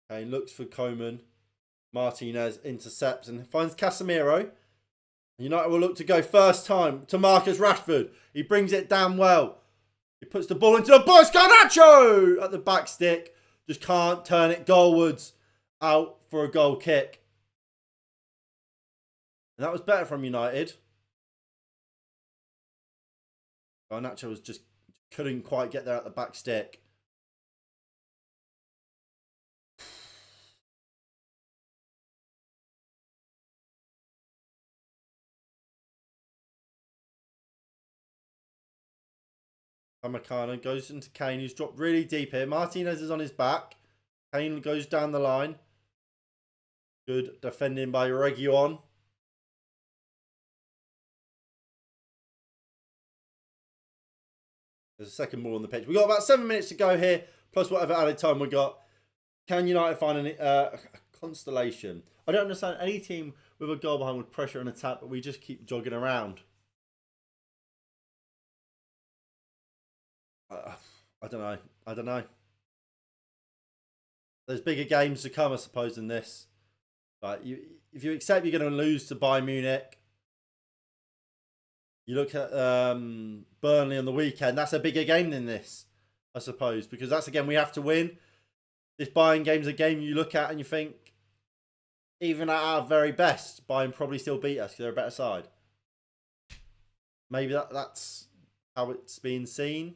Kane looks for Coman. Martinez intercepts and finds Casemiro. United will look to go first time to Marcus Rashford. He brings it down well. He puts the ball into the box. Garnacho at the back stick. Just can't turn it goalwards. Out for a goal kick. And that was better from United. Garnacho was just couldn't quite get there at the back stick. Kamakana goes into Kane, who's dropped really deep here. Martinez is on his back. Kane goes down the line. Good defending by Reguilon. There's a second ball on the pitch. We've got about 7 minutes to go here, plus whatever added time we got. Can United find a constellation? I don't understand any team with a goal behind with pressure and attack, but we just keep jogging around. I don't know. I don't know. There's bigger games to come, I suppose, than this. Like if you accept you're going to lose to Bayern Munich, you look at Burnley on the weekend. That's a bigger game than this, I suppose, because that's a game we have to win. This Bayern game's a game you look at and you think, even at our very best, Bayern probably still beat us because they're a better side. Maybe that's how it's being seen.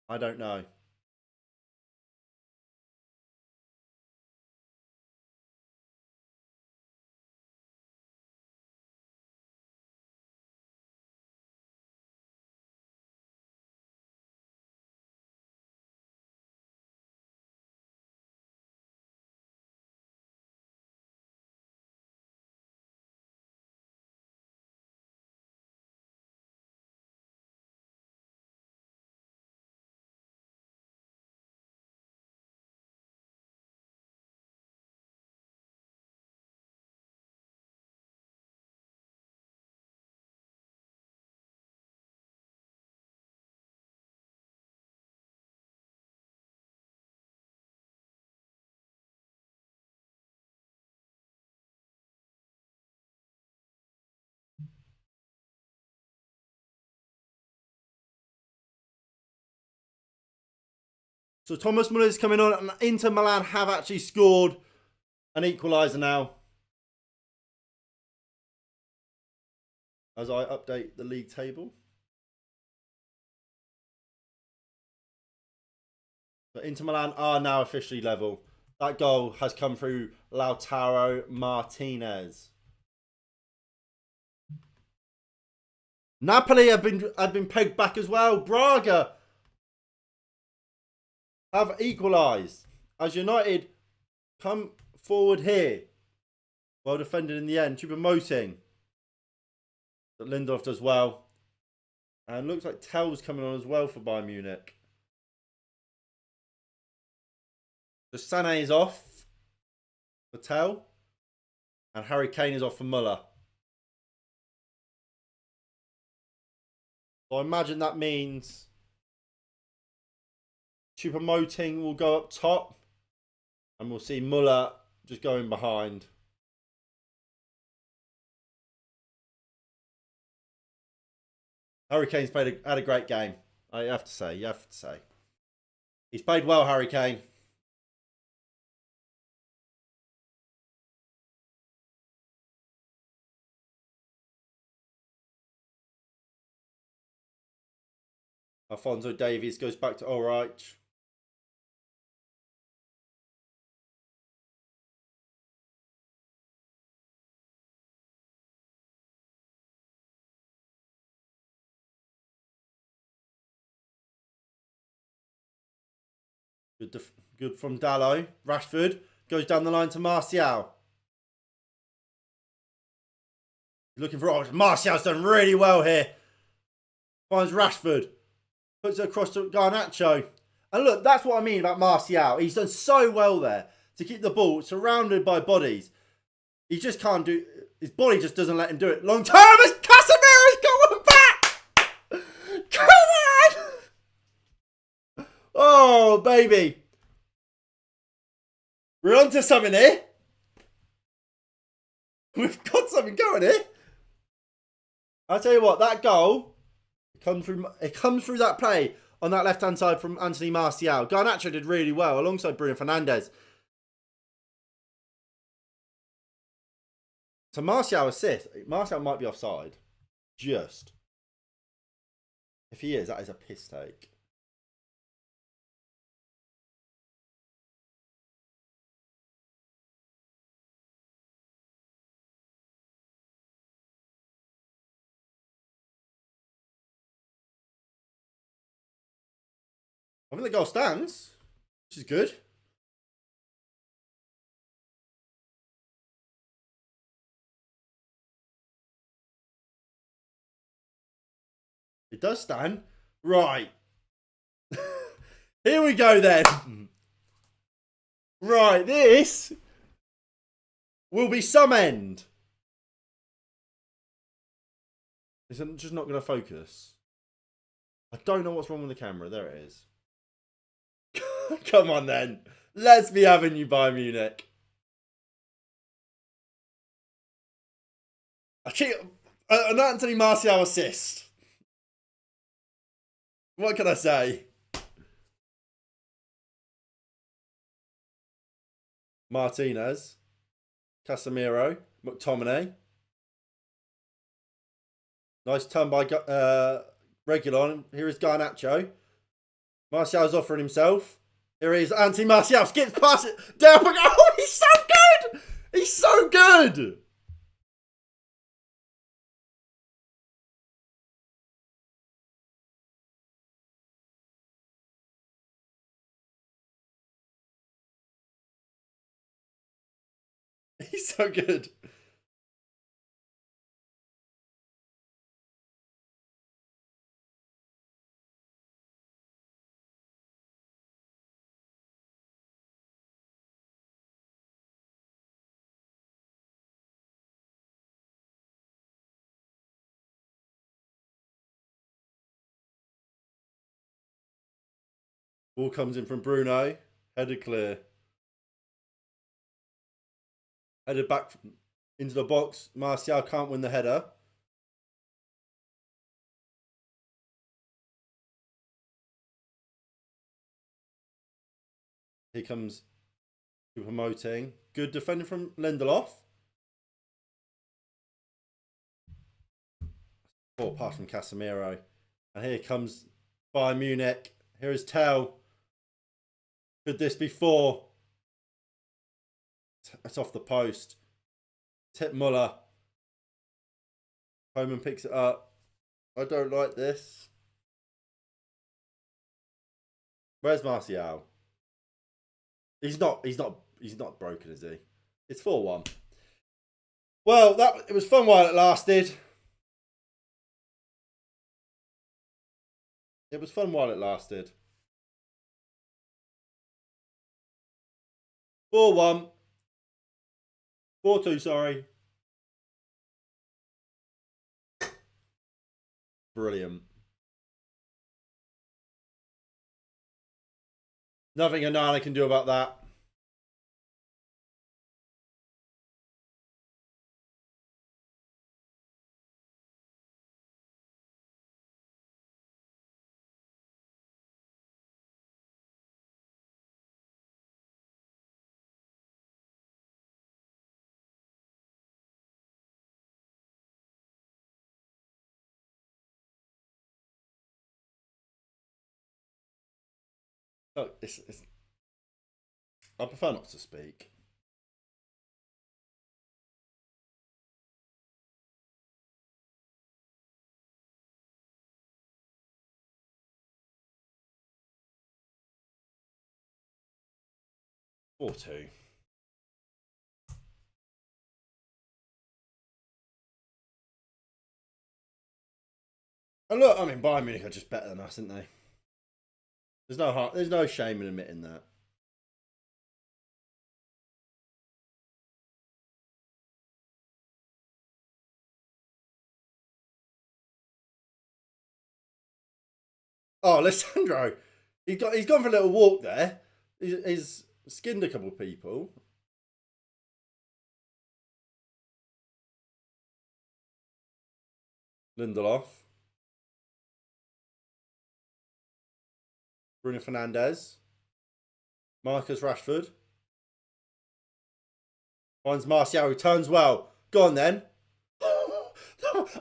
I don't know. So Thomas Muller is coming on, and Inter Milan have actually scored an equaliser now. As I update the league table. So Inter Milan are now officially level. That goal has come through Lautaro Martinez. Napoli have been pegged back as well. Braga have equalised as United come forward here. Well defended in the end. Choupo-Moting. But Lindelof does well. And looks like Tell's coming on as well for Bayern Munich. So Sané is off for Tell. And Harry Kane is off for Muller. So I imagine that means Choupo-Moting will go up top. And we'll see Muller just going behind. Harry Kane's had a great game. I have to say. You have to say. He's played well, Harry Kane. Alphonso Davies goes back to Ulreich. Good from Dalot. Rashford goes down the line to Martial. Looking for Martial's done really well here. Finds Rashford. Puts it across to Garnacho. And look, that's what I mean about Martial. He's done so well there to keep the ball surrounded by bodies. He just can't do... His body just doesn't let him do it. Long term as Casemiro's going back! Come on! Oh, baby. We're on to something here. We've got something going here. I'll tell you what, that goal comes through that play on that left-hand side from Anthony Martial. Garnacho did really well alongside Bruno Fernandes. So Martial assist. Martial might be offside. Just. If he is, that is a piss take. I think the goal stands, which is good. It does stand. Right. Here we go then. Right, this will be some end. Is it just not going to focus? I don't know what's wrong with the camera. There it is. Come on then. Let's be having you, Bayern Munich. An Anthony Martial assist. What can I say? Martinez, Casemiro, McTominay. Nice turn by Reguilon. Here is Garnacho. Martial's offering himself. Here he is, Anthony Martial skips past it. Down. Oh, he's so good! He's so good! He's so good. Ball comes in from Bruno. Headed clear. Headed back into the box. Martial can't win the header. Here comes promoting. Good defending from Lindelof. Poor pass from Casemiro. And here comes Bayern Munich. Here is Tell. Could this be 4? It's off the post. Tip Muller. Coman picks it up. I don't like this. Where's Martial? He's not broken, is he? It's 4-1. Well, it was fun while it lasted. It was fun while it lasted. 4-1. 4-2, sorry. Brilliant. Nothing Onana can do about that. Look, I prefer not to speak. Or 2. And look, I mean, Bayern Munich are just better than us, aren't they? There's no shame in admitting that. Oh, Alessandro. He's gone for a little walk there. He's skinned a couple of people. Lindelof. Bruno Fernandes. Marcus Rashford. Finds Martial, who turns well. Go on then.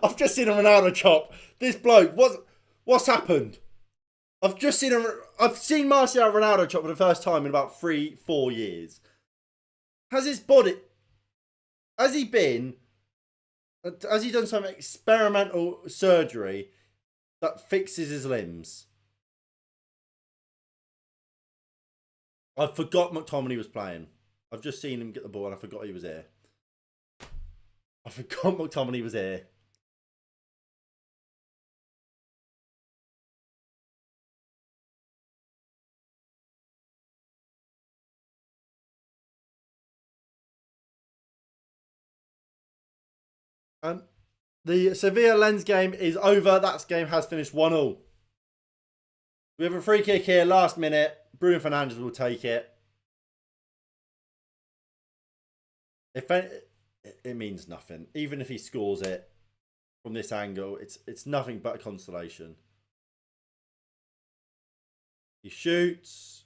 I've just seen a Ronaldo chop. This bloke, what's happened? I've seen Martial Ronaldo chop for the first time in about 3-4 years. Has he done some experimental surgery that fixes his limbs? I forgot McTominay was playing. I've just seen him get the ball and I forgot he was here. I forgot McTominay was here. The Sevilla Lens game is over. That game has finished 1-1. We have a free kick here, last minute. Bruno Fernandes will take it. It means nothing. Even if he scores it from this angle, it's nothing but a consolation. He shoots.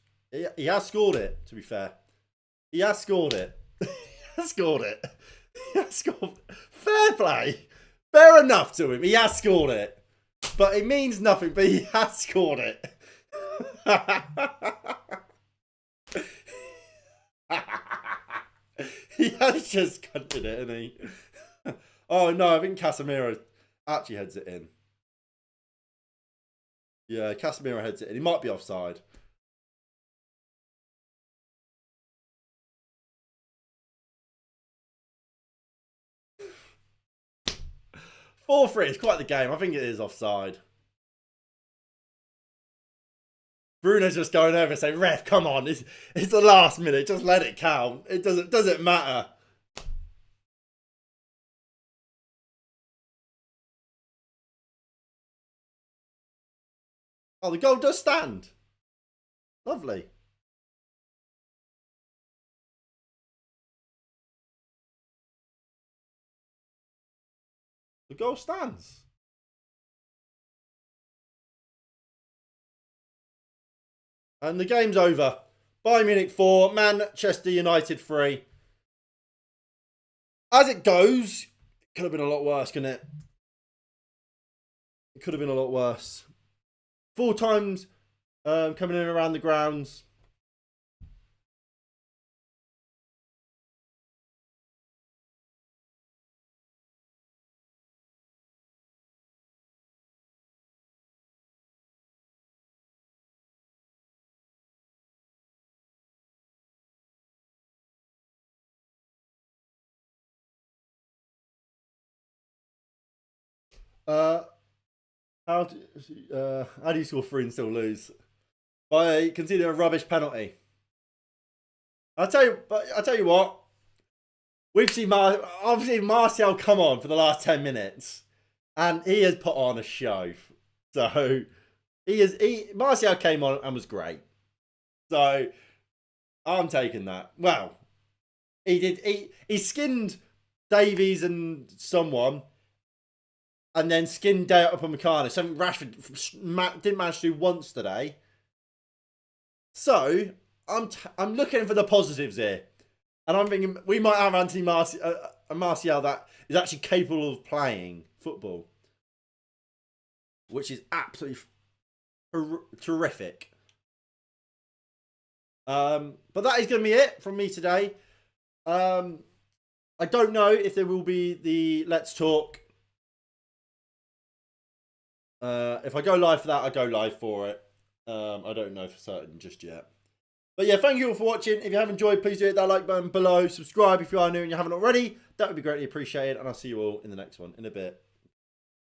He has scored it, to be fair. He has scored it. He has scored it. He has scored. Fair play. Fair enough to him. He has scored it. But it means nothing, but he has scored it. He has just cunted it, hasn't he? Oh no, I think Casemiro actually heads it in. Yeah, Casemiro heads it in. He might be offside. It's quite the game. I think it is offside. Bruno's just going over and saying, "Ref, come on, it's the last minute. Just let it count. It doesn't matter." Oh, the goal does stand. Lovely. The goal stands. And the game's over. Bayern Munich 4, Manchester United 3. As it goes, it could have been a lot worse, couldn't it? It could have been a lot worse. Full times coming in around the grounds. How do you score 3 and still lose? By conceding a rubbish penalty. I'll tell you what. I've seen Martial come on for the last 10 minutes, and he has put on a show. So Martial came on and was great. So I'm taking that. Well, he skinned Davies and someone, and then skinned Dale Upamecano. Something Rashford didn't manage to do once today. So I'm looking for the positives here, and I'm thinking we might have Anthony Martial that is actually capable of playing football, which is absolutely terrific. But that is going to be it from me today. I don't know if there will be the Let's Talk. If I go live for that, I go live for it. I don't know for certain just yet. But yeah, thank you all for watching. If you have enjoyed, please do hit that like button below. Subscribe if you are new and you haven't already. That would be greatly appreciated. And I'll see you all in the next one in a bit.